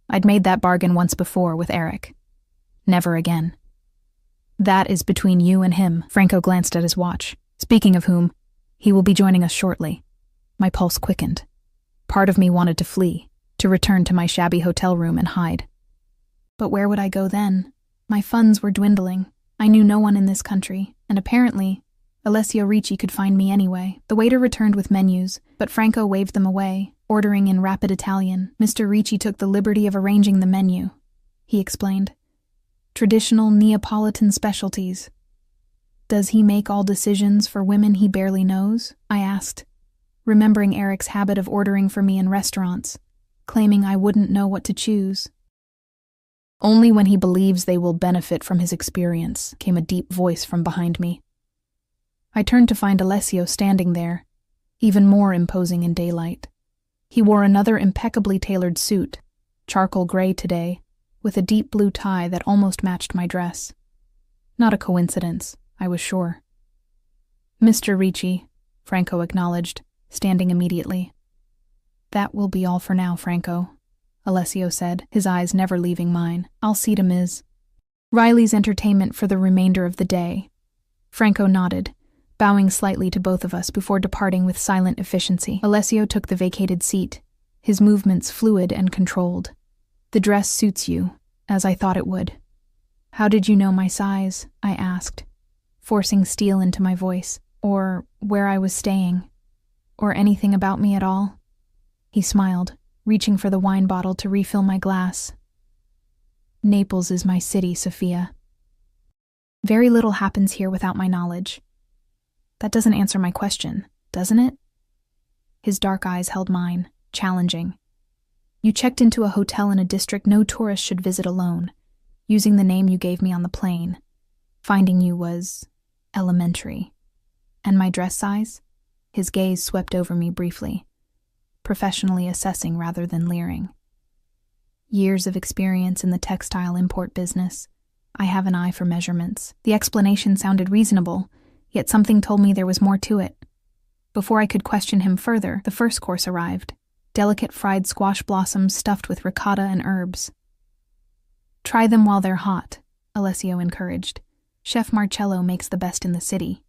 I'd made that bargain once before with Eric. Never again. That is between you and him. Franco glanced at his watch. Speaking of whom, he will be joining us shortly. My pulse quickened. Part of me wanted to flee, to return to my shabby hotel room and hide. But where would I go then? My funds were dwindling. I knew no one in this country, and apparently, Alessio Ricci could find me anyway. The waiter returned with menus, but Franco waved them away, ordering in rapid Italian. Mr. Ricci took the liberty of arranging the menu, he explained. Traditional Neapolitan specialties. Does he make all decisions for women he barely knows? I asked, remembering Eric's habit of ordering for me in restaurants, claiming I wouldn't know what to choose. Only when he believes they will benefit from his experience, came a deep voice from behind me. I turned to find Alessio standing there, even more imposing in daylight. He wore another impeccably tailored suit, charcoal gray today, with a deep blue tie that almost matched my dress. Not a coincidence, I was sure. Mr. Ricci, Franco acknowledged, standing immediately. That will be all for now, Franco, Alessio said, his eyes never leaving mine. I'll see to Ms. Riley's entertainment for the remainder of the day. Franco nodded, bowing slightly to both of us before departing with silent efficiency. Alessio took the vacated seat, his movements fluid and controlled. The dress suits you, as I thought it would. How did you know my size? I asked, forcing steel into my voice, or where I was staying, or anything about me at all. He smiled, reaching for the wine bottle to refill my glass. Naples is my city, Sophia. Very little happens here without my knowledge. That doesn't answer my question, doesn't it? His dark eyes held mine, challenging. You checked into a hotel in a district no tourist should visit alone, using the name you gave me on the plane. Finding you was elementary. And my dress size? His gaze swept over me briefly, professionally assessing rather than leering. Years of experience in the textile import business. I have an eye for measurements. The explanation sounded reasonable, yet something told me there was more to it. Before I could question him further, the first course arrived. Delicate fried squash blossoms stuffed with ricotta and herbs. Try them while they're hot, Alessio encouraged. Chef Marcello makes the best in the city.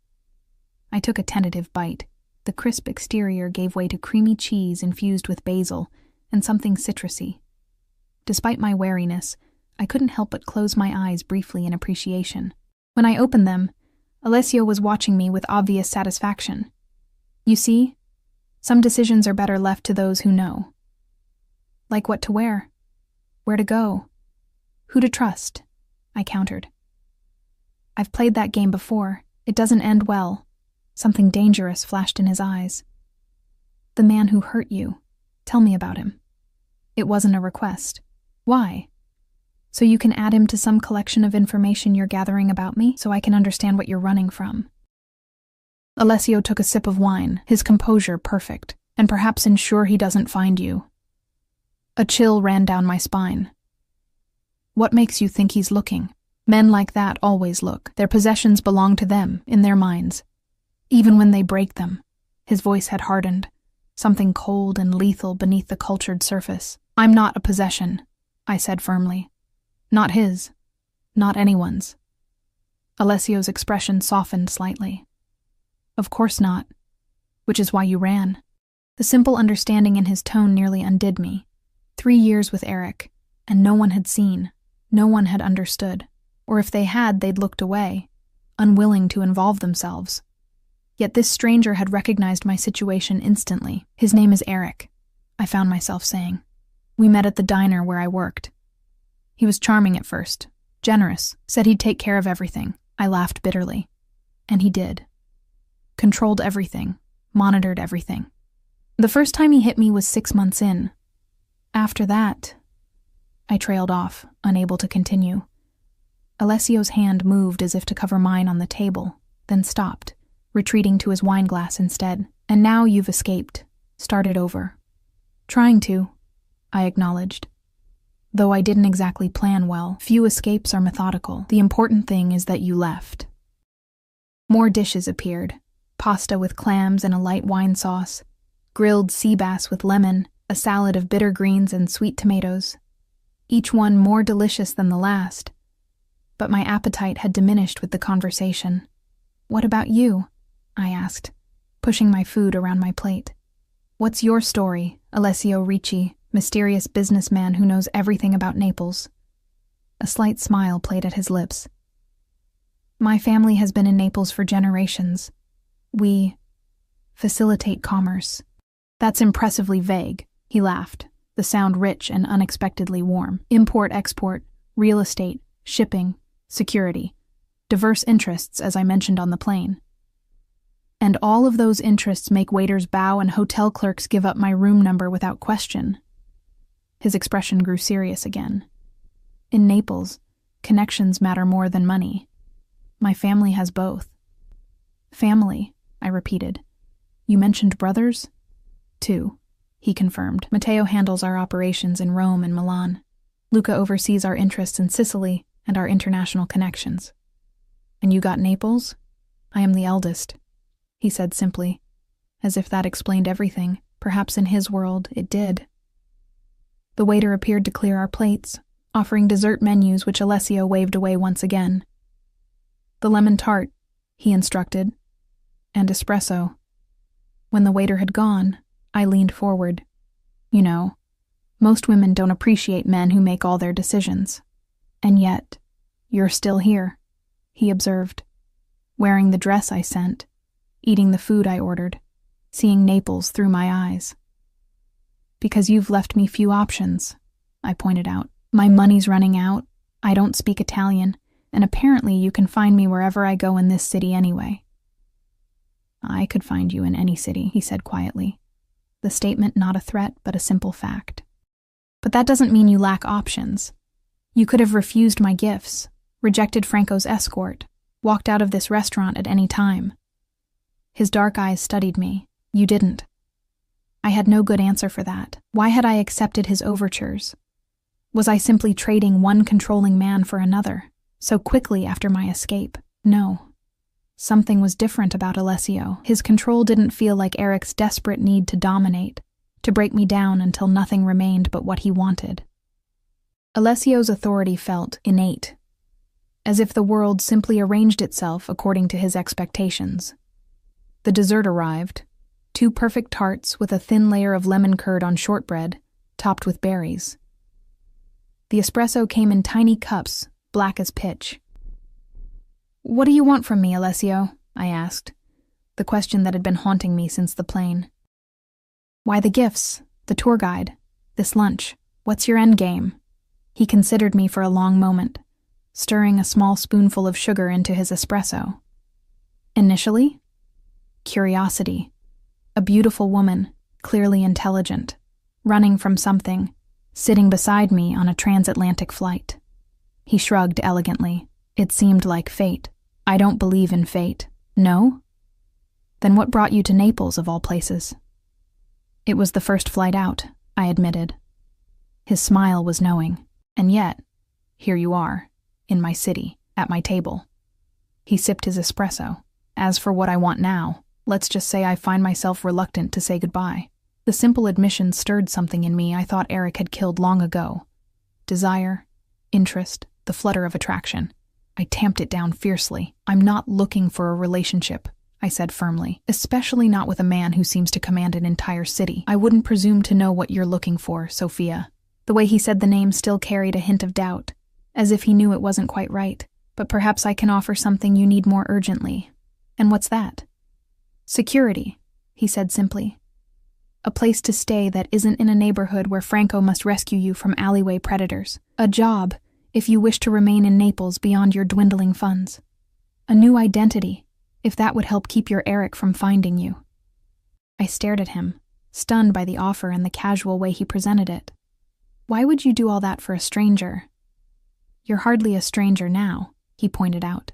I took a tentative bite. The crisp exterior gave way to creamy cheese infused with basil and something citrusy. Despite my wariness, I couldn't help but close my eyes briefly in appreciation. When I opened them, Alessio was watching me with obvious satisfaction. You see? Some decisions are better left to those who know. Like what to wear, where to go, who to trust, I countered. I've played that game before. It doesn't end well. Something dangerous flashed in his eyes. The man who hurt you. Tell me about him. It wasn't a request. Why? So you can add him to some collection of information you're gathering about me, so I can understand what you're running from. Alessio took a sip of wine, his composure perfect, and perhaps ensure he doesn't find you. A chill ran down my spine. What makes you think he's looking? Men like that always look. Their possessions belong to them, in their minds. Even when they break them. His voice had hardened, something cold and lethal beneath the cultured surface. I'm not a possession, I said firmly. Not his. Not anyone's. Alessio's expression softened slightly. Of course not. Which is why you ran. The simple understanding in his tone nearly undid me. 3 years with Eric, and no one had seen, no one had understood, or if they had, they'd looked away, unwilling to involve themselves. Yet this stranger had recognized my situation instantly. His name is Eric, I found myself saying. We met at the diner where I worked. He was charming at first, generous, said he'd take care of everything. I laughed bitterly. And he did. Controlled everything, monitored everything. The first time he hit me was 6 months in. After that, I trailed off, unable to continue. Alessio's hand moved as if to cover mine on the table, then stopped, retreating to his wine glass instead. And now you've escaped, started over. Trying to, I acknowledged. Though I didn't exactly plan well, few escapes are methodical. The important thing is that you left. More dishes appeared. Pasta with clams and a light wine sauce, grilled sea bass with lemon, a salad of bitter greens and sweet tomatoes. each one more delicious than the last. But my appetite had diminished with the conversation. "What about you?" I asked, pushing my food around my plate. "What's your story, Alessio Ricci, mysterious businessman who knows everything about Naples?" A slight smile played at his lips. "My family has been in Naples for generations. We facilitate commerce." "That's impressively vague," he laughed, the sound rich and unexpectedly warm. "Import-export, real estate, shipping, security, diverse interests, as I mentioned on the plane. And all of those interests make waiters bow and hotel clerks give up my room number without question." His expression grew serious again. "In Naples, connections matter more than money. My family has both." "Family," I repeated. "You mentioned brothers?" "Two," he confirmed. "Matteo handles our operations in Rome and Milan. Luca oversees our interests in Sicily and our international connections." "And you got Naples?" "I am the eldest," he said simply, as if that explained everything. Perhaps in his world it did. The waiter appeared to clear our plates, offering dessert menus which Alessio waved away once again. "The lemon tart," he instructed, "and espresso." When the waiter had gone, I leaned forward. "You know, most women don't appreciate men who make all their decisions. And yet, you're still here," he observed, "wearing the dress I sent, eating the food I ordered, seeing Naples through my eyes." "Because you've left me few options," I pointed out. "My money's running out, I don't speak Italian, and apparently you can find me wherever I go in this city anyway." "I could find you in any city," he said quietly. The statement not a threat, but a simple fact. "But that doesn't mean you lack options. You could have refused my gifts, rejected Franco's escort, walked out of this restaurant at any time." His dark eyes studied me. "You didn't." I had no good answer for that. Why had I accepted his overtures? Was I simply trading one controlling man for another, so quickly after my escape? No. Something was different about Alessio. His control didn't feel like Eric's desperate need to dominate, to break me down until nothing remained but what he wanted. Alessio's authority felt innate, as if the world simply arranged itself according to his expectations. The dessert arrived, 2 perfect tarts with a thin layer of lemon curd on shortbread, topped with berries. The espresso came in tiny cups, black as pitch. "What do you want from me, Alessio?" I asked, the question that had been haunting me since the plane. "Why the gifts, the tour guide, this lunch? What's your end game?" He considered me for a long moment, stirring a small spoonful of sugar into his espresso. "Initially? Curiosity. A beautiful woman, clearly intelligent, running from something, sitting beside me on a transatlantic flight." He shrugged elegantly. "It seemed like fate." "I don't believe in fate." "No? Then what brought you to Naples, of all places?" "It was the first flight out," I admitted. His smile was knowing. "And yet, here you are, in my city, at my table." He sipped his espresso. "As for what I want now, let's just say I find myself reluctant to say goodbye." The simple admission stirred something in me I thought Eric had killed long ago. Desire, interest, the flutter of attraction. I tamped it down fiercely. "I'm not looking for a relationship," I said firmly, "especially not with a man who seems to command an entire city. I wouldn't presume to know what you're looking for, Sophia." The way he said the name still carried a hint of doubt, as if he knew it wasn't quite right. "But perhaps I can offer something you need more urgently." "And what's that?" "Security," he said simply. "A place to stay that isn't in a neighborhood where Franco must rescue you from alleyway predators. A job, if you wish to remain in Naples beyond your dwindling funds. A new identity, if that would help keep your Eric from finding you." I stared at him, stunned by the offer and the casual way he presented it. "Why would you do all that for a stranger?" "You're hardly a stranger now," he pointed out.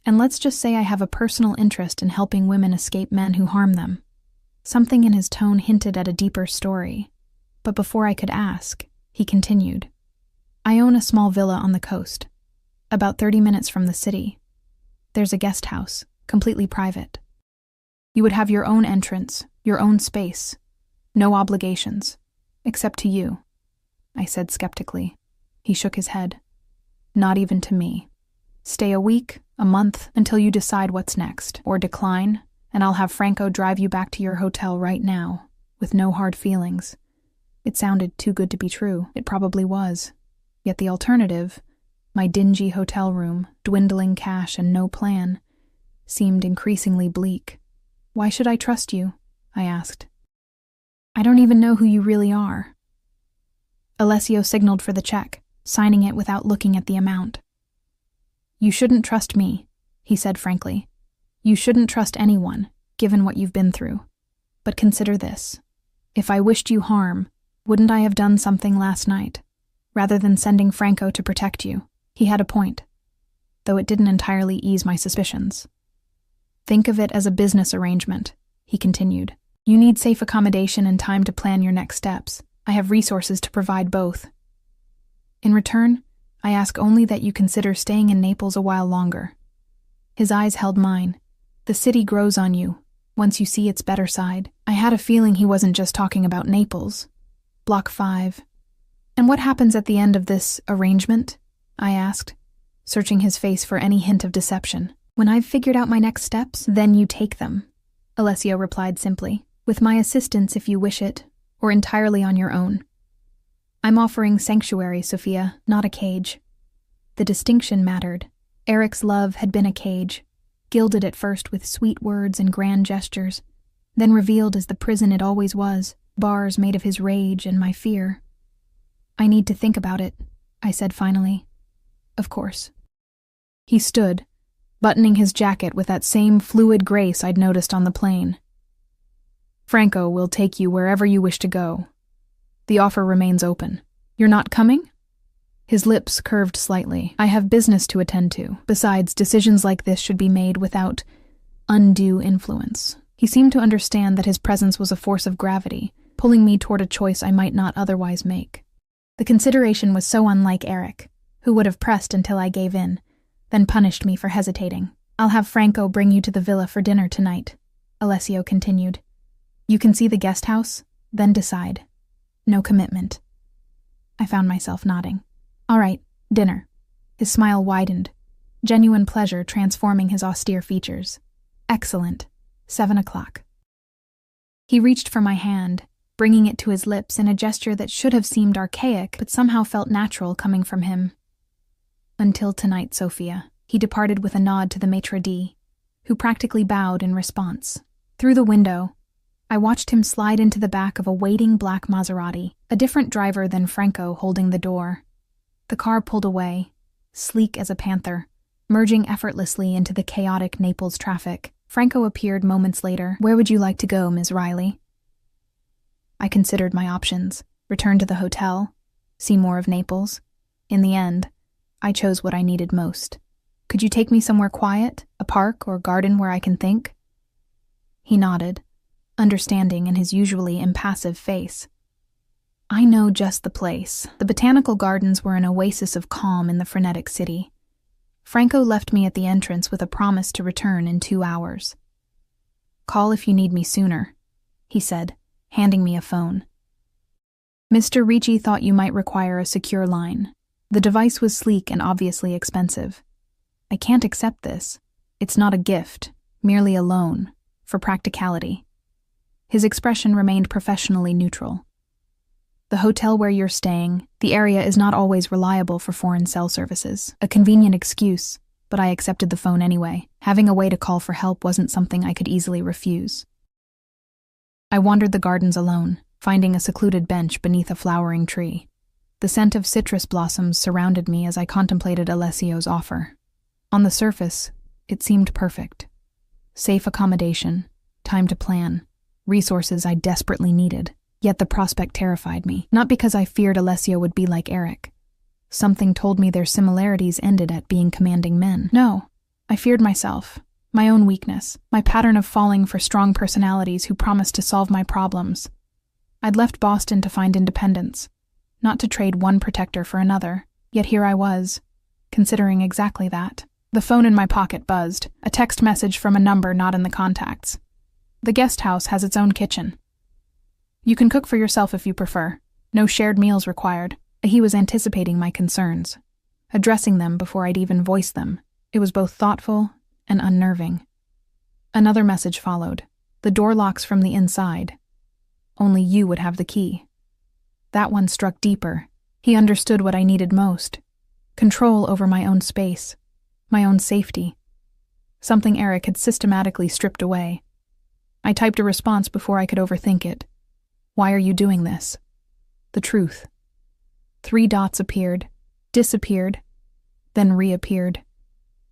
"And let's just say I have a personal interest in helping women escape men who harm them." Something in his tone hinted at a deeper story, but before I could ask, he continued. "I own a small villa on the coast, about 30 minutes from the city. There's a guest house, completely private. You would have your own entrance, your own space, no obligations, except to you," I said skeptically. He shook his head. Not even to me. Stay a week, a month, until you decide what's next, or decline, and I'll have Franco drive you back to your hotel right now, with no hard feelings. It sounded too good to be true. It probably was. Yet the alternative, my dingy hotel room, dwindling cash and no plan, seemed increasingly bleak. Why should I trust you? I asked. I don't even know who you really are. Alessio signaled for the check, signing it without looking at the amount. You shouldn't trust me, he said frankly. You shouldn't trust anyone, given what you've been through. But consider this. If I wished you harm, wouldn't I have done something last night, rather than sending Franco to protect you? He had a point, though it didn't entirely ease my suspicions. Think of it as a business arrangement, he continued. You need safe accommodation and time to plan your next steps. I have resources to provide both. In return, I ask only that you consider staying in Naples a while longer. His eyes held mine. The city grows on you, once you see its better side. I had a feeling he wasn't just talking about Naples. Block 5. And what happens at the end of this arrangement? I asked, searching his face for any hint of deception. When I've figured out my next steps, then you take them, Alessio replied simply. With my assistance if you wish it, or entirely on your own. I'm offering sanctuary, Sophia, not a cage. The distinction mattered. Eric's love had been a cage, gilded at first with sweet words and grand gestures, then revealed as the prison it always was, bars made of his rage and my fear. I need to think about it, I said finally. Of course. He stood, buttoning his jacket with that same fluid grace I'd noticed on the plane. Franco will take you wherever you wish to go. The offer remains open. You're not coming? His lips curved slightly. I have business to attend to. Besides, decisions like this should be made without undue influence. He seemed to understand that his presence was a force of gravity, pulling me toward a choice I might not otherwise make. The consideration was so unlike Eric, who would have pressed until I gave in, then punished me for hesitating. I'll have Franco bring you to the villa for dinner tonight, Alessio continued. You can see the guest house, then decide. No commitment. I found myself nodding. All right, dinner. His smile widened, genuine pleasure transforming his austere features. Excellent. 7 o'clock. He reached for my hand, bringing it to his lips in a gesture that should have seemed archaic but somehow felt natural coming from him. Until tonight, Sophia. He departed with a nod to the maitre d', who practically bowed in response. Through the window, I watched him slide into the back of a waiting black Maserati, a different driver than Franco holding the door. The car pulled away, sleek as a panther, merging effortlessly into the chaotic Naples traffic. Franco appeared moments later. Where would you like to go, Ms. Riley? I considered my options. Return to the hotel, see more of Naples. In the end, I chose what I needed most. Could you take me somewhere quiet, a park or garden where I can think? He nodded, understanding in his usually impassive face. I know just the place. The botanical gardens were an oasis of calm in the frenetic city. Franco left me at the entrance with a promise to return in 2 hours. Call if you need me sooner, he said, handing me a phone. Mr. Ricci thought you might require a secure line. The device was sleek and obviously expensive. I can't accept this. It's not a gift, merely a loan, for practicality. His expression remained professionally neutral. The hotel where you're staying, the area is not always reliable for foreign cell services. A convenient excuse, but I accepted the phone anyway. Having a way to call for help wasn't something I could easily refuse. I wandered the gardens alone, finding a secluded bench beneath a flowering tree. The scent of citrus blossoms surrounded me as I contemplated Alessio's offer. On the surface, it seemed perfect. Safe accommodation, time to plan, resources I desperately needed. Yet the prospect terrified me, not because I feared Alessio would be like Eric. Something told me their similarities ended at being commanding men. No, I feared myself, my own weakness, my pattern of falling for strong personalities who promised to solve my problems. I'd left Boston to find independence, not to trade one protector for another, yet here I was, considering exactly that. The phone in my pocket buzzed, a text message from a number not in the contacts. The guest house has its own kitchen. You can cook for yourself if you prefer. No shared meals required. He was anticipating my concerns, addressing them before I'd even voiced them. It was both thoughtful and unnerving. Another message followed. The door locks from the inside. Only you would have the key. That one struck deeper. He understood what I needed most. Control over my own space, my own safety. Something Eric had systematically stripped away. I typed a response before I could overthink it. Why are you doing this? The truth. 3 dots appeared, disappeared, then reappeared.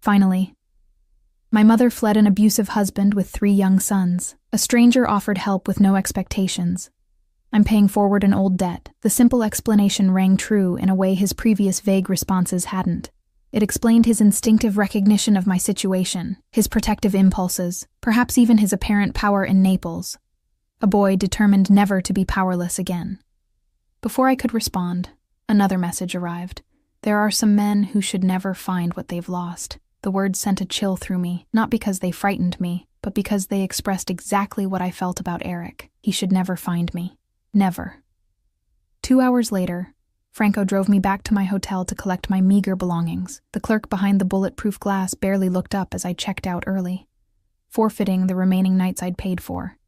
Finally, my mother fled an abusive husband with 3 young sons. A stranger offered help with no expectations. I'm paying forward an old debt. The simple explanation rang true in a way his previous vague responses hadn't. It explained his instinctive recognition of my situation, his protective impulses, perhaps even his apparent power in Naples. A boy determined never to be powerless again. Before I could respond, another message arrived. There are some men who should never find what they've lost. The words sent a chill through me, not because they frightened me, but because they expressed exactly what I felt about Eric. He should never find me. Never. 2 hours later, Franco drove me back to my hotel to collect my meager belongings. The clerk behind the bulletproof glass barely looked up as I checked out early, forfeiting the remaining nights I'd paid for.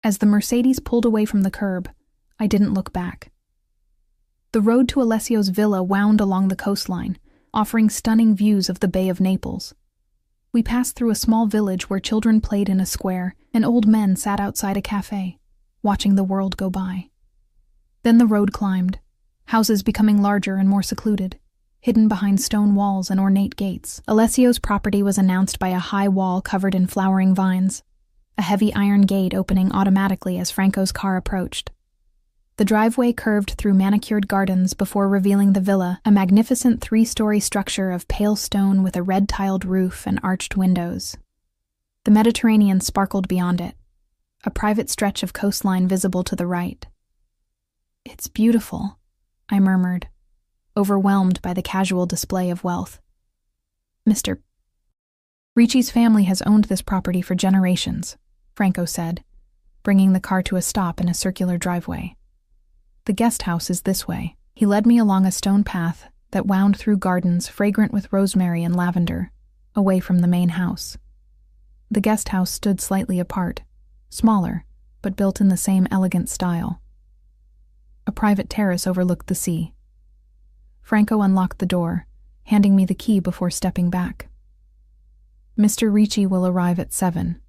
As the Mercedes pulled away from the curb, I didn't look back. The road to Alessio's villa wound along the coastline, offering stunning views of the Bay of Naples. We passed through a small village where children played in a square and old men sat outside a cafe, watching the world go by. Then the road climbed, houses becoming larger and more secluded, hidden behind stone walls and ornate gates. Alessio's property was announced by a high wall covered in flowering vines, a heavy iron gate opening automatically as Franco's car approached. The driveway curved through manicured gardens before revealing the villa, a magnificent 3-story structure of pale stone with a red-tiled roof and arched windows. The Mediterranean sparkled beyond it, a private stretch of coastline visible to the right. "It's beautiful," I murmured, overwhelmed by the casual display of wealth. "Mr. Ricci's family has owned this property for generations," Franco said, bringing the car to a stop in a circular driveway. "The guest house is this way." He led me along a stone path that wound through gardens fragrant with rosemary and lavender, away from the main house. The guest house stood slightly apart, smaller, but built in the same elegant style. A private terrace overlooked the sea. Franco unlocked the door, handing me the key before stepping back. "Mr. Ricci will arrive at 7.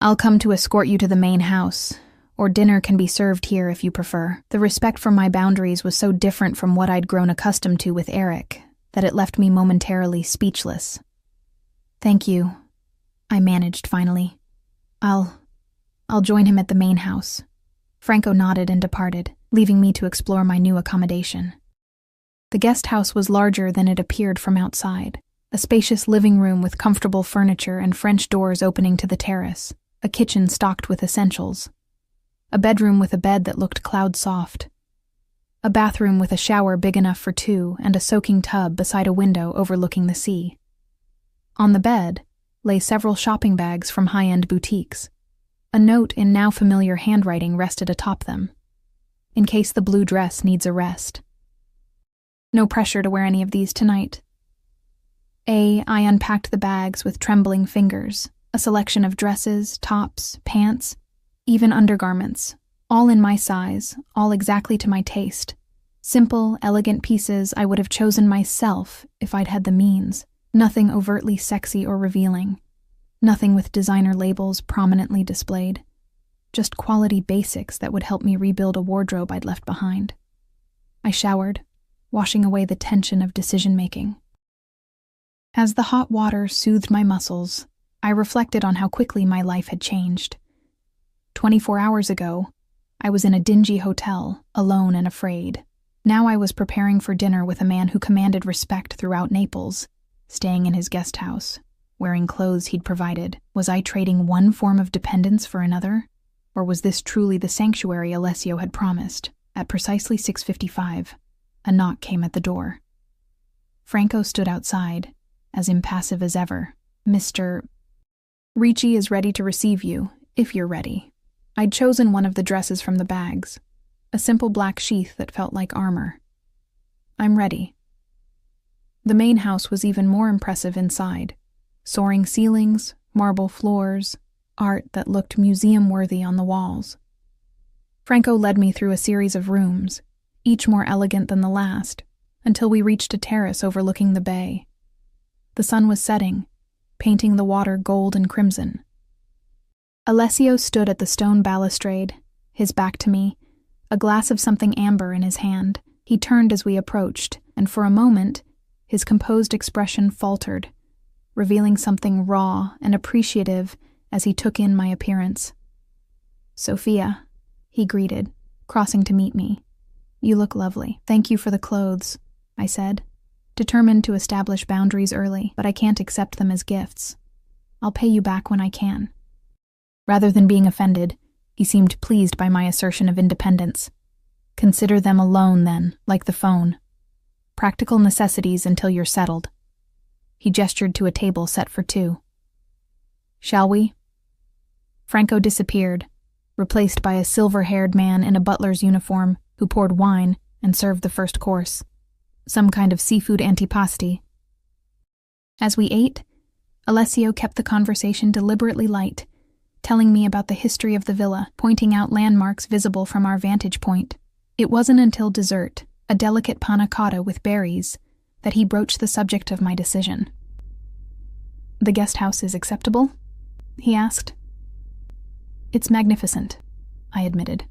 I'll come to escort you to the main house, or dinner can be served here if you prefer." The respect for my boundaries was so different from what I'd grown accustomed to with Eric that it left me momentarily speechless. "Thank you," I managed finally. I'll join him at the main house." Franco nodded and departed, leaving me to explore my new accommodation. The guest house was larger than it appeared from outside. A spacious living room with comfortable furniture and French doors opening to the terrace, a kitchen stocked with essentials, a bedroom with a bed that looked cloud-soft, a bathroom with a shower big enough for 2 and a soaking tub beside a window overlooking the sea. On the bed lay several shopping bags from high-end boutiques. A note in now familiar handwriting rested atop them. "In case the blue dress needs a rest. No pressure to wear any of these tonight." I unpacked the bags with trembling fingers, a selection of dresses, tops, pants, even undergarments, all in my size, all exactly to my taste. Simple, elegant pieces I would have chosen myself if I'd had the means. Nothing overtly sexy or revealing. Nothing with designer labels prominently displayed. Just quality basics that would help me rebuild a wardrobe I'd left behind. I showered, washing away the tension of decision-making. As the hot water soothed my muscles, I reflected on how quickly my life had changed. 24 hours ago, I was in a dingy hotel, alone and afraid. Now I was preparing for dinner with a man who commanded respect throughout Naples, staying in his guest house, wearing clothes he'd provided. Was I trading one form of dependence for another? Or was this truly the sanctuary Alessio had promised? At precisely 6:55, a knock came at the door. Franco stood outside, as impassive as ever. "Mr. Ricci is ready to receive you, if you're ready." I'd chosen one of the dresses from the bags. a simple black sheath that felt like armor. I'm ready. The main house was even more impressive inside. Soaring ceilings, marble floors, art that looked museum-worthy on the walls. Franco led me through a series of rooms, each more elegant than the last, until we reached a terrace overlooking the bay. The sun was setting, painting the water gold and crimson. Alessio stood at the stone balustrade, his back to me, a glass of something amber in his hand. He turned as we approached, and for a moment, his composed expression faltered, revealing something raw and appreciative as he took in my appearance. "Sophia," he greeted, crossing to meet me. "You look lovely." "Thank you for the clothes," I said, determined to establish boundaries early, "but I can't accept them as gifts. I'll pay you back when I can." Rather than being offended, he seemed pleased by my assertion of independence. "Consider them a loan, then, like the phone. Practical necessities until you're settled." He gestured to a table set for two. "Shall we?" Franco disappeared, replaced by a silver-haired man in a butler's uniform who poured wine and served the first course, some kind of seafood antipasti. As we ate, Alessio kept the conversation deliberately light, telling me about the history of the villa, pointing out landmarks visible from our vantage point. It wasn't until dessert, a delicate panna cotta with berries, that he broached the subject of my decision. "The guest house is acceptable?" he asked. "It's magnificent," I admitted.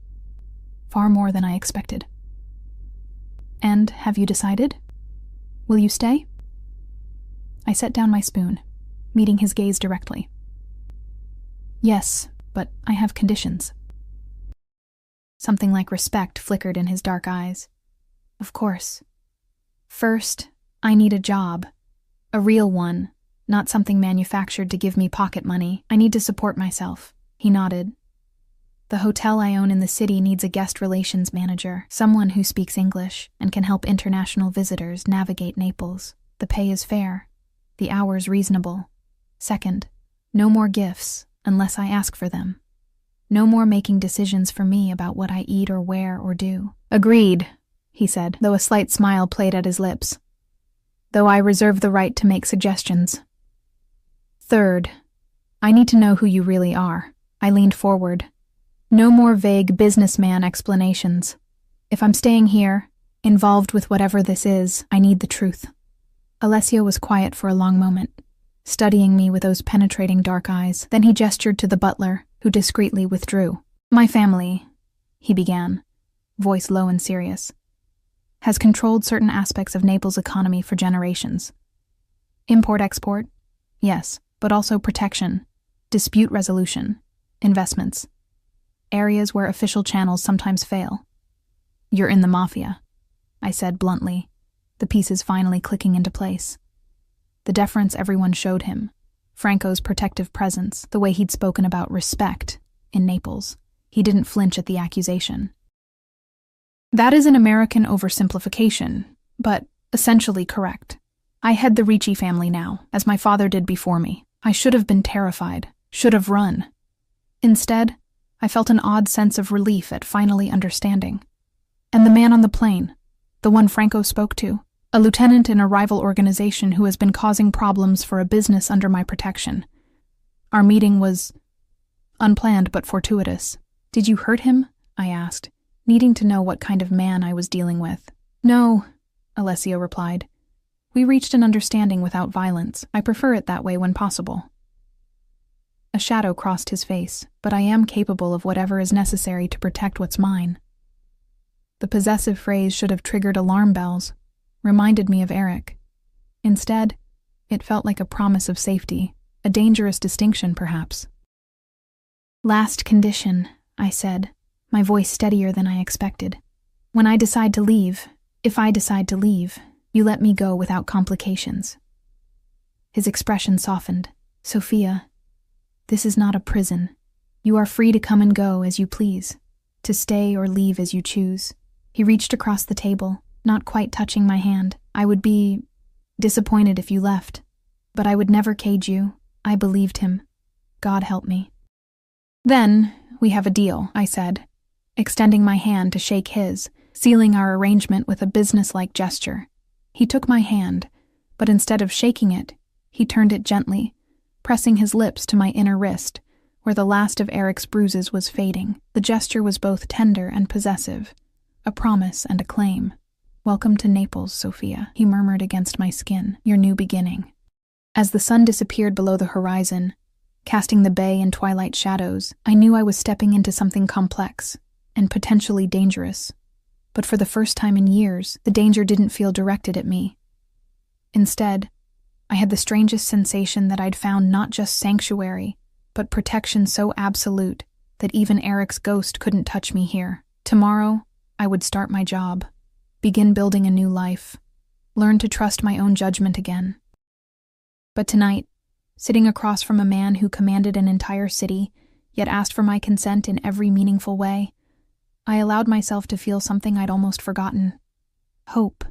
"Far more than I expected." "And have you decided? Will you stay?" I set down my spoon, meeting his gaze directly. "Yes, but I have conditions." Something like respect flickered in his dark eyes. "Of course. First, I need a job. A real one, not something manufactured to give me pocket money. I need to support myself." He nodded. "The hotel I own in the city needs a guest relations manager, someone who speaks English and can help international visitors navigate Naples. The pay is fair, the hours reasonable. Second, no more gifts unless I ask for them. No more making decisions for me about what I eat or wear or do." "Agreed," he said, though a slight smile played at his lips. "Though I reserve the right to make suggestions. Third, I need to know who you really are." I leaned forward. "No more vague businessman explanations. If I'm staying here, involved with whatever this is, I need the truth." Alessio was quiet for a long moment, studying me with those penetrating dark eyes. Then he gestured to the butler, who discreetly withdrew. "My family," he began, voice low and serious, "has controlled certain aspects of Naples' economy for generations. Import-export, yes, but also protection, dispute resolution, investments. Areas where official channels sometimes fail. You're in the Mafia," I said bluntly, the pieces finally clicking into place. The deference everyone showed him, Franco's protective presence, the way he'd spoken about respect in Naples. He didn't flinch at the accusation. "That is an American oversimplification, but essentially correct. I head the Ricci family now, as my father did before me. I should have been terrified, should have run. Instead, I felt an odd sense of relief at finally understanding. And the man on the plane, the one Franco spoke to, a lieutenant in a rival organization who has been causing problems for a business under my protection. Our meeting was unplanned but fortuitous." "Did you hurt him?" I asked, needing to know what kind of man I was dealing with. "No," Alessio replied. "We reached an understanding without violence. I prefer it that way when possible." A shadow crossed his face, but I am capable of whatever is necessary to protect what's mine. The possessive phrase should have triggered alarm bells, reminded me of Eric. Instead, it felt like a promise of safety, a dangerous distinction perhaps. "Last condition," I said, my voice steadier than I expected. "When I decide to leave, if I decide to leave, you let me go without complications." His expression softened. "Sophia, this is not a prison. You are free to come and go as you please, to stay or leave as you choose." He reached across the table, not quite touching my hand. "I would be disappointed if you left, but I would never cage you." I believed him. God help me. "Then we have a deal," I said, extending my hand to shake his, sealing our arrangement with a businesslike gesture. He took my hand, but instead of shaking it, he turned it gently, pressing his lips to my inner wrist, where the last of Eric's bruises was fading. The gesture was both tender and possessive, a promise and a claim. "Welcome to Naples, Sophia," he murmured against my skin, "your new beginning." As the sun disappeared below the horizon, casting the bay in twilight shadows, I knew I was stepping into something complex and potentially dangerous. But for the first time in years, the danger didn't feel directed at me. Instead, I had the strangest sensation that I'd found not just sanctuary, but protection so absolute that even Eric's ghost couldn't touch me here. Tomorrow, I would start my job, begin building a new life, learn to trust my own judgment again. But tonight, sitting across from a man who commanded an entire city, yet asked for my consent in every meaningful way, I allowed myself to feel something I'd almost forgotten: hope.